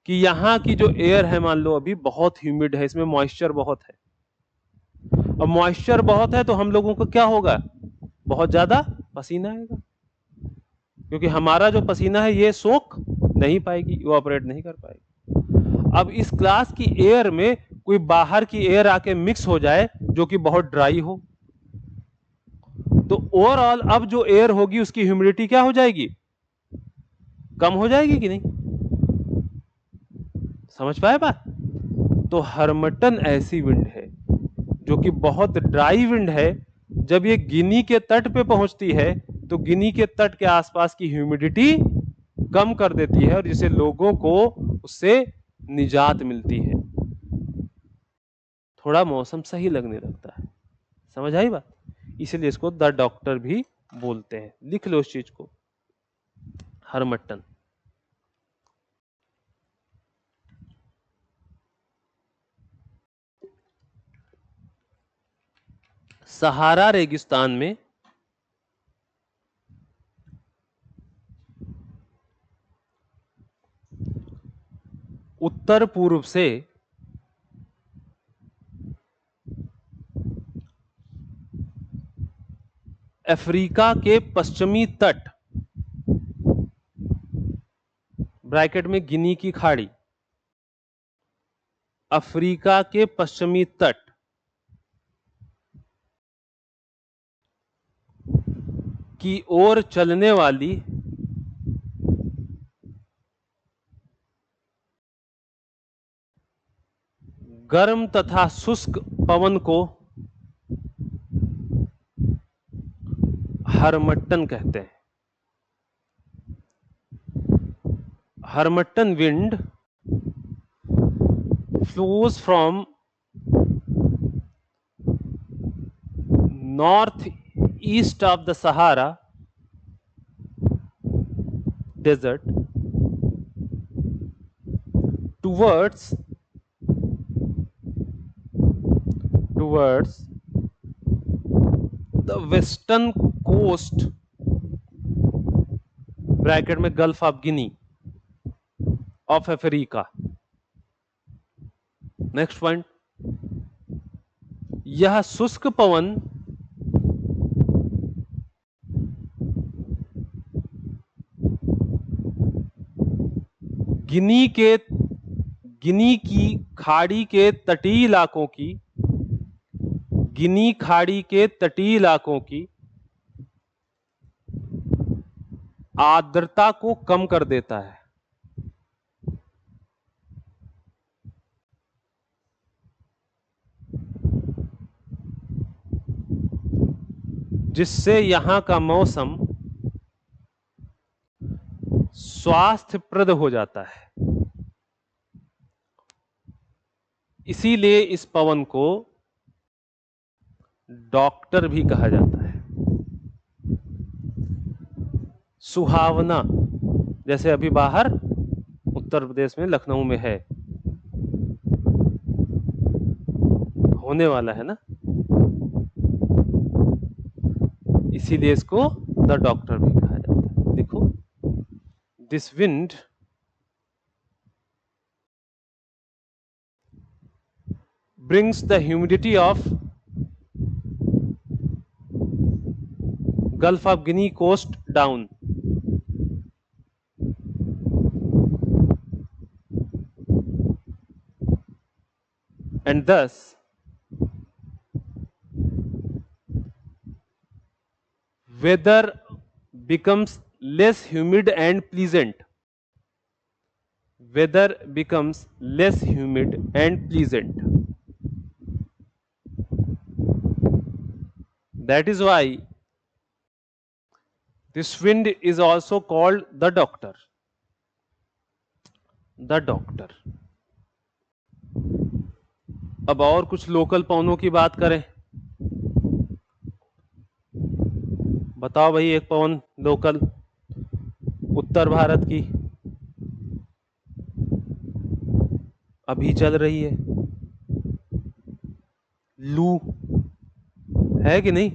कि यहां की जो एयर है मान लो अभी बहुत ह्यूमिड है, इसमें मॉइस्चर बहुत है। अब मॉइस्चर बहुत है तो हम लोगों को क्या होगा, बहुत ज्यादा पसीना आएगा, क्योंकि हमारा जो पसीना है ये सोख नहीं पाएगी, इवापोरेट नहीं कर पाएगी। अब इस क्लास की एयर में कोई बाहर की एयर आके मिक्स हो जाए जो कि बहुत ड्राई हो, तो ओवरऑल अब जो एयर होगी उसकी ह्यूमिडिटी क्या हो जाएगी, कम हो जाएगी कि नहीं? समझ पाए बात? तो हर्मटन ऐसी विंड है जो कि बहुत ड्राई विंड है। जब ये गिनी के तट पे पहुंचती है तो गिनी के तट के आसपास की ह्यूमिडिटी कम कर देती है, और जिससे लोगों को उससे निजात मिलती है, थोड़ा मौसम सही लगने लगता है। समझ आई बात? इसलिए इसको द डॉक्टर भी बोलते हैं। लिख लो उस चीज को, हर्मटन। सहारा रेगिस्तान में उत्तर पूर्व से अफ्रीका के पश्चिमी तट, ब्रैकेट में गिनी की खाड़ी, अफ्रीका के पश्चिमी तट की ओर चलने वाली गर्म तथा शुष्क पवन को हर्मट्टन कहते हैं। Harmattan wind flows from north east of the Sahara desert towards the western coast, bracket में Gulf of Guinea of Africa. Next point, यह शुष्क पवन गिनी की खाड़ी के तटीय इलाकों की, गिनी खाड़ी के तटीय इलाकों की आर्द्रता को कम कर देता है, जिससे यहां का मौसम स्वास्थ्यप्रद हो जाता है। इसीलिए इस पवन को डॉक्टर भी कहा जाता है। सुहावना, जैसे अभी बाहर उत्तर प्रदेश में लखनऊ में है, होने वाला है ना, इसीलिए इसको द डॉक्टर भी कहा जाता है। देखो, this wind brings the humidity of Gulf of Guinea coast down. And thus weather becomes less humid and pleasant. Weather becomes less humid and pleasant. That is why this wind is also called the doctor. The doctor. अब और कुछ लोकल पवनों की बात करें। बताओ भाई, एक पवन लोकल उत्तर भारत की अभी चल रही है, लू, है कि नहीं?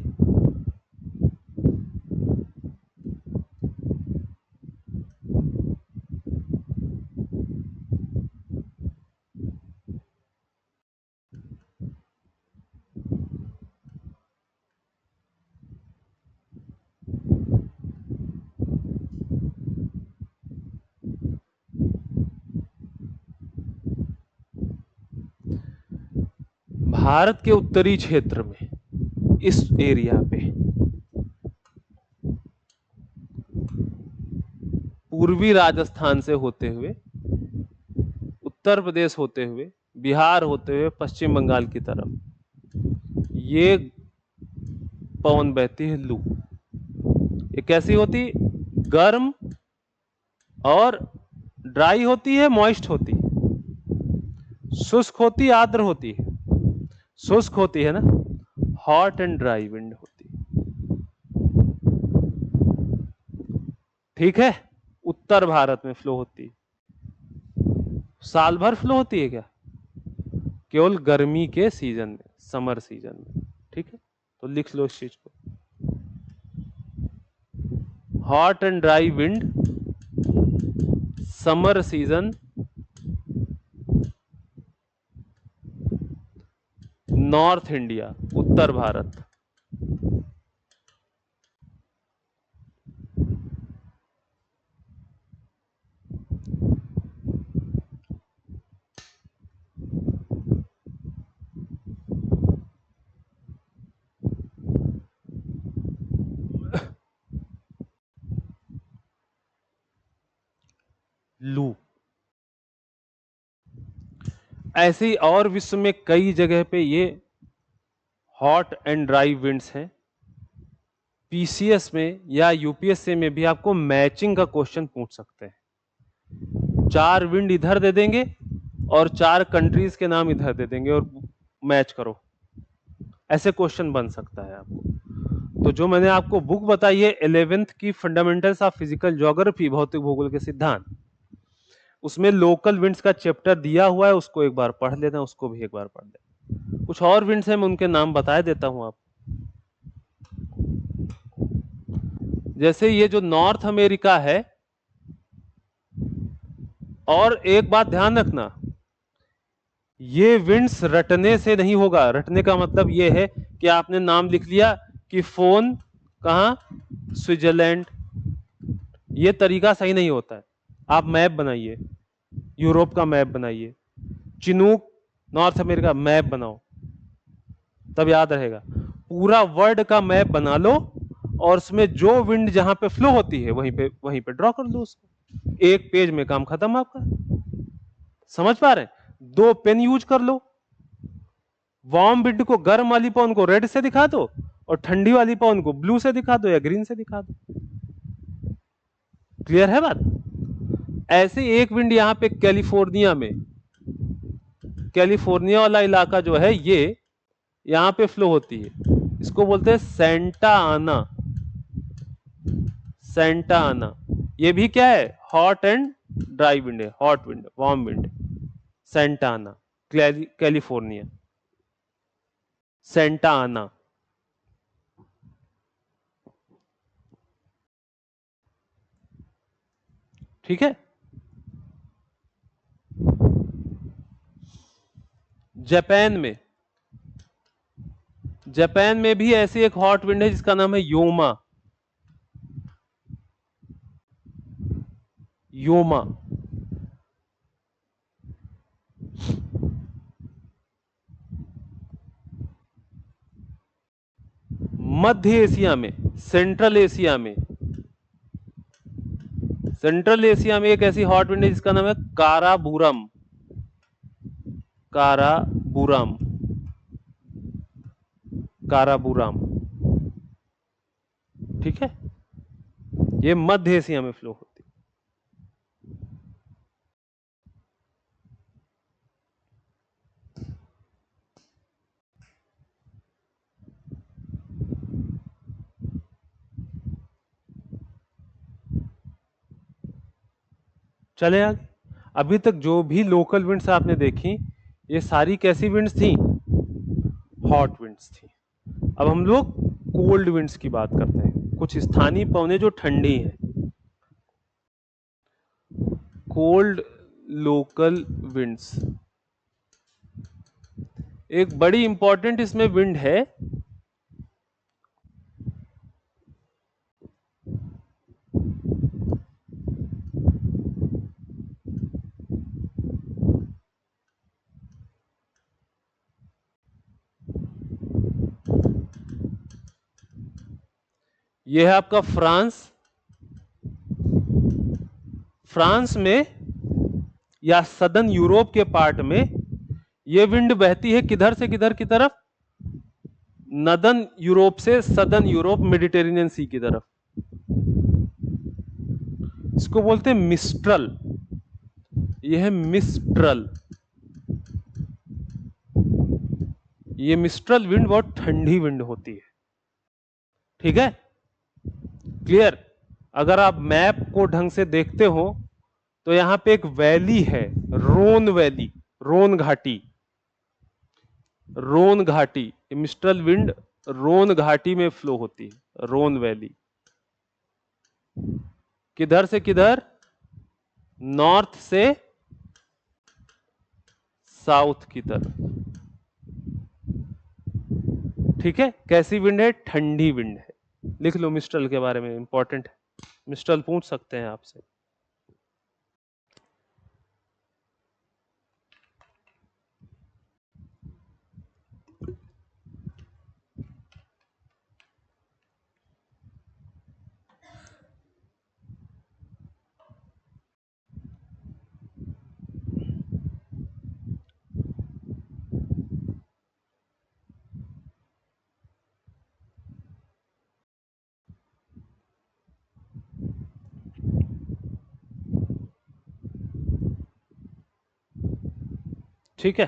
भारत के उत्तरी क्षेत्र में, इस एरिया पे, पूर्वी राजस्थान से होते हुए, उत्तर प्रदेश होते हुए, बिहार होते हुए, पश्चिम बंगाल की तरफ ये पवन बहती है लू। ये कैसी होती? गर्म और ड्राई होती है, मॉइस्ट होती है, शुष्क होती, आर्द्र होती है। शुष्क होती है ना, हॉट एंड ड्राई विंड होती है। ठीक है, उत्तर भारत में फ्लो होती है। साल भर फ्लो होती है क्या? केवल गर्मी के सीजन में, समर सीजन में। ठीक है, तो लिख लो इस चीज को, hot and dry wind, summer season, north India, उत्तर भारत। लू। ऐसे ही और विश्व में कई जगह पे ये हॉट एंड ड्राई विंड्स हैं। पीसीएस में या यूपीएससी में भी आपको मैचिंग का क्वेश्चन पूछ सकते हैं। 4 विंड इधर दे देंगे और 4 कंट्रीज के नाम इधर दे देंगे और मैच करो, ऐसे क्वेश्चन बन सकता है आपको। तो जो मैंने आपको बुक बताई है 11th की फंडामेंटल्स ऑफ फिजिकल ज्योग्राफी, भौतिक भूगोल के सिद्धांत, उसमें लोकल विंड्स का चैप्टर दिया हुआ है, उसको एक बार पढ़ लेना, उसको भी एक बार पढ़ लेना। कुछ और विंड्स हैं, मैं उनके नाम बता देता हूं आप। जैसे ये जो नॉर्थ अमेरिका है, और एक बात ध्यान रखना, ये विंड्स रटने से नहीं होगा। रटने का मतलब ये है कि आपने नाम लिख लिया कि फोन कहां, स्विट्जरलैंड, ये तरीका सही नहीं होता है। आप मैप बनाइए, यूरोप का मैप बनाइए, चिनूक नॉर्थ अमेरिका मैप बनाओ, तब याद रहेगा। पूरा वर्ल्ड का मैप बना लो और उसमें जो विंड जहां पे फ्लो होती है वहीं पे ड्रॉ कर लो उसको। एक पेज में काम खत्म आपका। समझ पा रहे हैं? 2 पेन यूज कर लो। वार्म विंड को, गर्म वाली पवन को रेड से दिखा दो और ठंडी वाली पवन को ब्लू से दिखा दो या ग्रीन से दिखा दो। क्लियर है बात? ऐसे एक विंड यहां पे कैलिफोर्निया में, कैलिफोर्निया वाला इलाका जो है ये यहां पे फ्लो होती है, इसको बोलते हैं सेंटा आना। सेंटा आना, ये भी क्या है? हॉट एंड ड्राई विंड है, hot wind, warm wind. Santa आना, कैलिफोर्निया, सेंटा आना। ठीक है। जापान में, जापान में भी ऐसी एक हॉट विंड है जिसका नाम है योमा। योमा। मध्य एशिया में, सेंट्रल एशिया में, सेंट्रल एशिया में एक ऐसी हॉट विंड है जिसका नाम है काराबूरम। काराबूरम, काराबूरम। ठीक है, ये मध्य एशिया में फ्लो होती है। चले आगे। अभी तक जो भी लोकल विंड्स आपने देखी, ये सारी कैसी विंड्स थी? हॉट विंड्स थी। अब हम लोग कोल्ड विंड्स की बात करते हैं, कुछ स्थानीय पवनें जो ठंडी हैं। कोल्ड लोकल विंड्स, एक बड़ी इंपॉर्टेंट इसमें विंड है, ये है आपका फ्रांस। फ्रांस में या सदर्न यूरोप के पार्ट में ये विंड बहती है किधर से किधर की तरफ? नदर्न यूरोप से सदर्न यूरोप, मेडिटेरेनियन सी की तरफ। इसको बोलते हैं मिस्ट्रल। ये है मिस्ट्रल। ये मिस्ट्रल विंड बहुत ठंडी विंड होती है। ठीक है, क्लियर? अगर आप मैप को ढंग से देखते हो तो यहां पे एक वैली है, रोन वैली, रोन घाटी। रोन घाटी, मिस्ट्रल विंड रोन घाटी में फ्लो होती है, रोन वैली। किधर से किधर? नॉर्थ से साउथ की तरफ। ठीक है, कैसी विंड है? ठंडी विंड है। लिख लो मिस्ट्रल के बारे में, इंपॉर्टेंट है, मिस्ट्रल पूछ सकते हैं आपसे। ठीक है,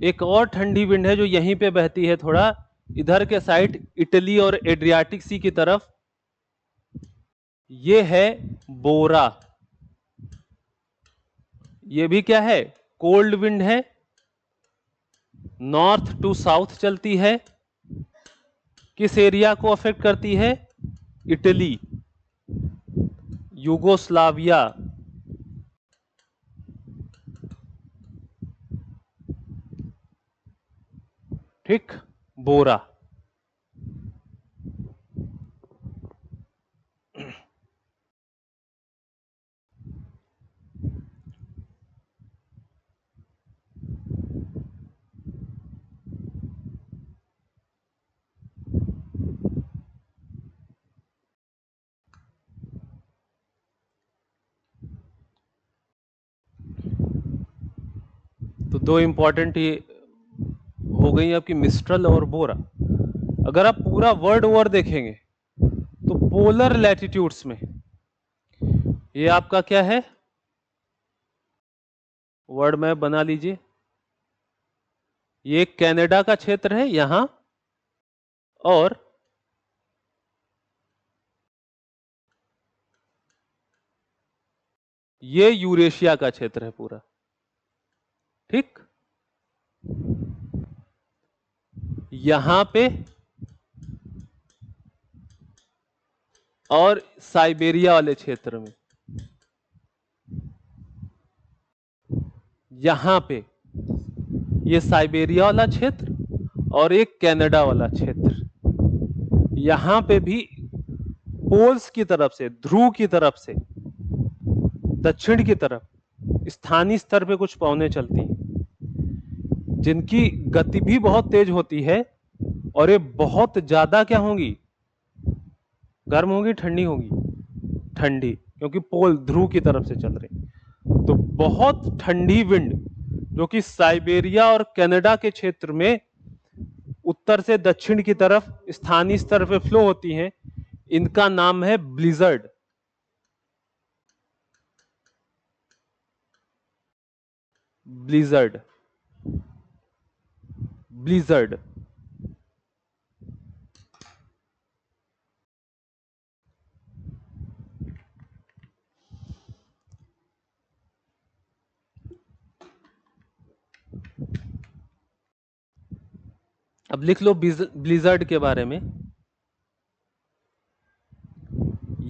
एक और ठंडी विंड है जो यहीं पे बहती है, थोड़ा इधर के साइड, इटली और एड्रियाटिक सी की तरफ। ये है बोरा। ये भी क्या है? कोल्ड विंड है, नॉर्थ टू साउथ चलती है। किस एरिया को अफेक्ट करती है? Italy, Yugoslavia. ठीक, बोरा। तो दो इंपॉर्टेंट ये हो गई आपकी, मिस्ट्रल और बोरा। अगर आप पूरा वर्ल्ड ओवर देखेंगे तो पोलर लैटिट्यूड्स में ये आपका क्या है? वर्ल्ड मैप बना लीजिए। ये कनाडा का क्षेत्र है यहां, और ये यूरेशिया का क्षेत्र है पूरा। ठीक, यहां पे और साइबेरिया वाले क्षेत्र में, यहां पे ये साइबेरिया वाला क्षेत्र और एक कनाडा वाला क्षेत्र। यहां पे भी पोल्स की तरफ से, ध्रुव की तरफ से दक्षिण की तरफ स्थानीय स्तर पे कुछ पवनें चलती हैं जिनकी गति भी बहुत तेज होती है, और ये बहुत ज्यादा क्या होंगी? गर्म होगी, ठंडी होगी? ठंडी, क्योंकि पोल ध्रुव की तरफ से चल रही। तो बहुत ठंडी विंड जो कि साइबेरिया और कनाडा के क्षेत्र में उत्तर से दक्षिण की तरफ स्थानीय स्तर पे फ्लो होती हैं, इनका नाम है ब्लिजर्ड। Blizzard, blizzard. अब लिख लो ब्लिजर्ड के बारे में।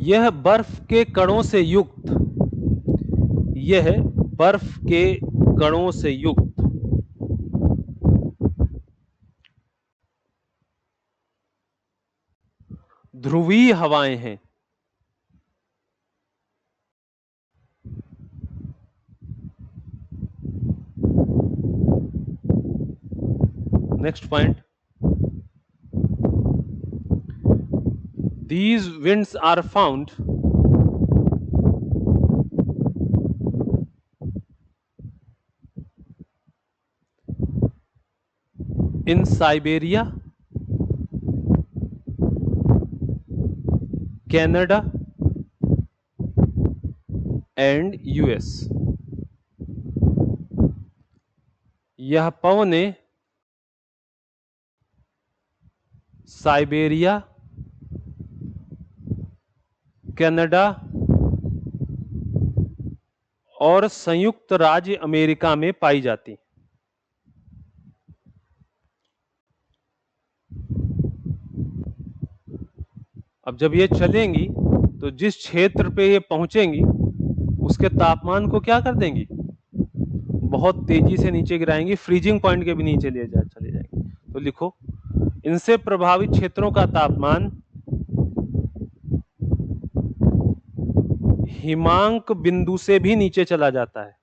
यह बर्फ के कणों से युक्त, यह बर्फ के कणों से युक्त ध्रुवीय हवाएं हैं। Next point, these winds are found in Siberia, Canada and US। यह पवनें साइबेरिया, कनाडा और संयुक्त राज्य अमेरिका में पाई जाती। अब जब ये चलेंगी तो जिस क्षेत्र पे ये पहुंचेंगी उसके तापमान को क्या कर देंगी, बहुत तेजी से नीचे गिराएंगी, फ्रीजिंग पॉइंट के भी नीचे चले जाएंगे। तो लिखो, इनसे प्रभावित क्षेत्रों का तापमान हिमांक बिंदु से भी नीचे चला जाता है।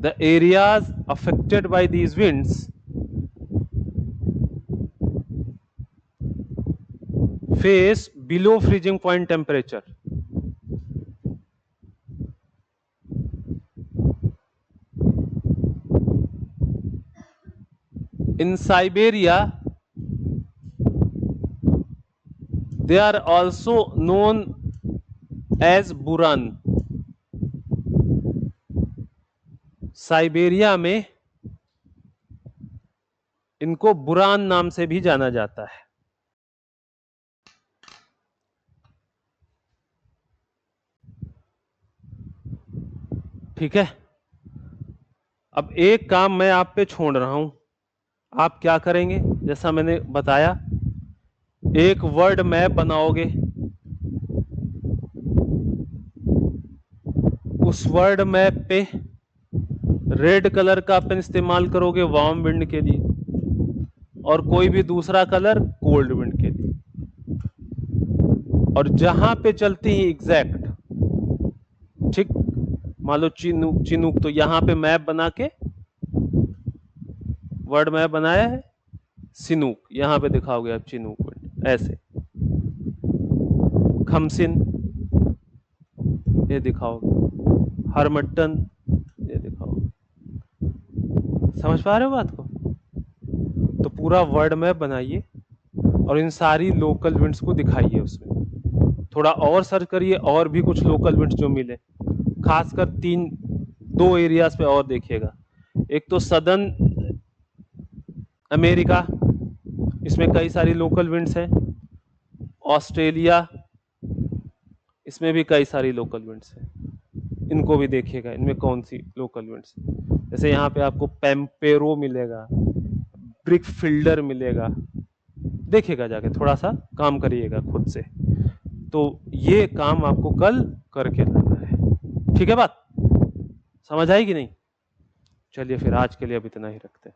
The areas affected by these winds face below freezing point temperature. In Siberia, they are also known as buran. Siberia में इनको बुरान नाम से भी जाना जाता है। ठीक है, अब एक काम मैं आप पे छोड़ रहा हूं, आप क्या करेंगे, जैसा मैंने बताया, एक वर्ड मैप बनाओगे, उस वर्ड मैप पे रेड कलर का पेन इस्तेमाल करोगे वार्म विंड के लिए, और कोई भी दूसरा कलर कोल्ड विंड के लिए, और जहां पे चलती है एग्जैक्ट, ठीक, मान लो चिनूक, चिनूक, तो यहां पे मैप बना के वर्ड मैप बनाया है, सिनूक, यहां पे दिखाओगे आप चिनूक विंड, ऐसे खमसिन ये दिखाओगे, हरमट्टन ये दिखाओगे। समझ पा रहे हो बात को? तो पूरा वर्ड मैप बनाइए और इन सारी लोकल विंड्स को दिखाइए उसमें। थोड़ा और सर्च करिए और भी कुछ लोकल विंड्स जो मिले, खासकर दो एरियाज पे और देखिएगा। एक तो सदर्न अमेरिका, इसमें कई सारी लोकल विंड्स हैं। ऑस्ट्रेलिया, इसमें भी कई सारी लोकल विंड्स हैं, इनको भी देखिएगा, इनमें कौन सी लोकल विंड्स। जैसे यहाँ पे आपको पेम्पेरो मिलेगा, ब्रिक फिल्डर मिलेगा, देखिएगा जाके, थोड़ा सा काम करिएगा खुद से। तो ये काम आपको कल करके लाना है, ठीक है? बात समझ आई कि नहीं? चलिए फिर आज के लिए अब इतना ही रखते हैं।